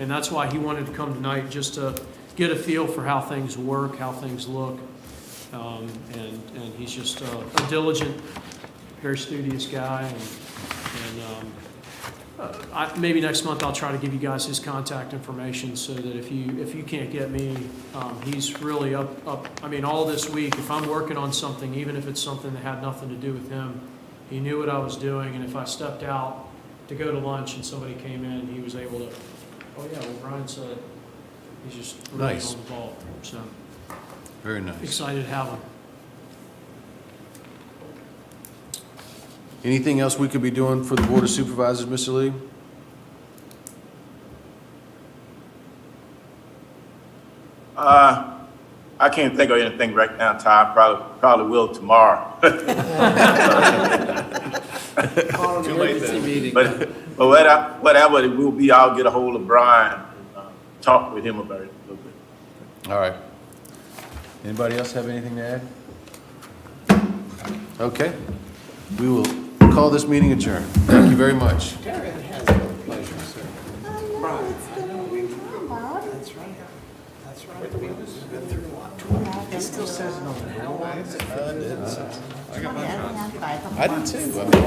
And that's why he wanted to come tonight, just to get a feel for how things work, how things look. And he's just a diligent, very studious guy. Maybe next month I'll try to give you guys his contact information so that if you can't get me, he's really up. I mean, all this week, if I'm working on something, even if it's something that had nothing to do with him, he knew what I was doing. And if I stepped out to go to lunch and somebody came in, he was able to, oh yeah, well, Brian said, he's just really Nice. on the ball. So Very nice. excited to have him. Anything else we could be doing for the Board of Supervisors, Mr. Lee? I can't think of anything right now, Ty. Probably will tomorrow. Too late then. But whatever it will be, I'll get a hold of Brian and talk with him about it a little bit. All right. Anybody else have anything to add? Okay. We will call this meeting adjourned. Thank you very much. It has been a pleasure, sir. Brian, I know we, that's right. That's right. We've been through a lot. It still says no. I did too. I mean,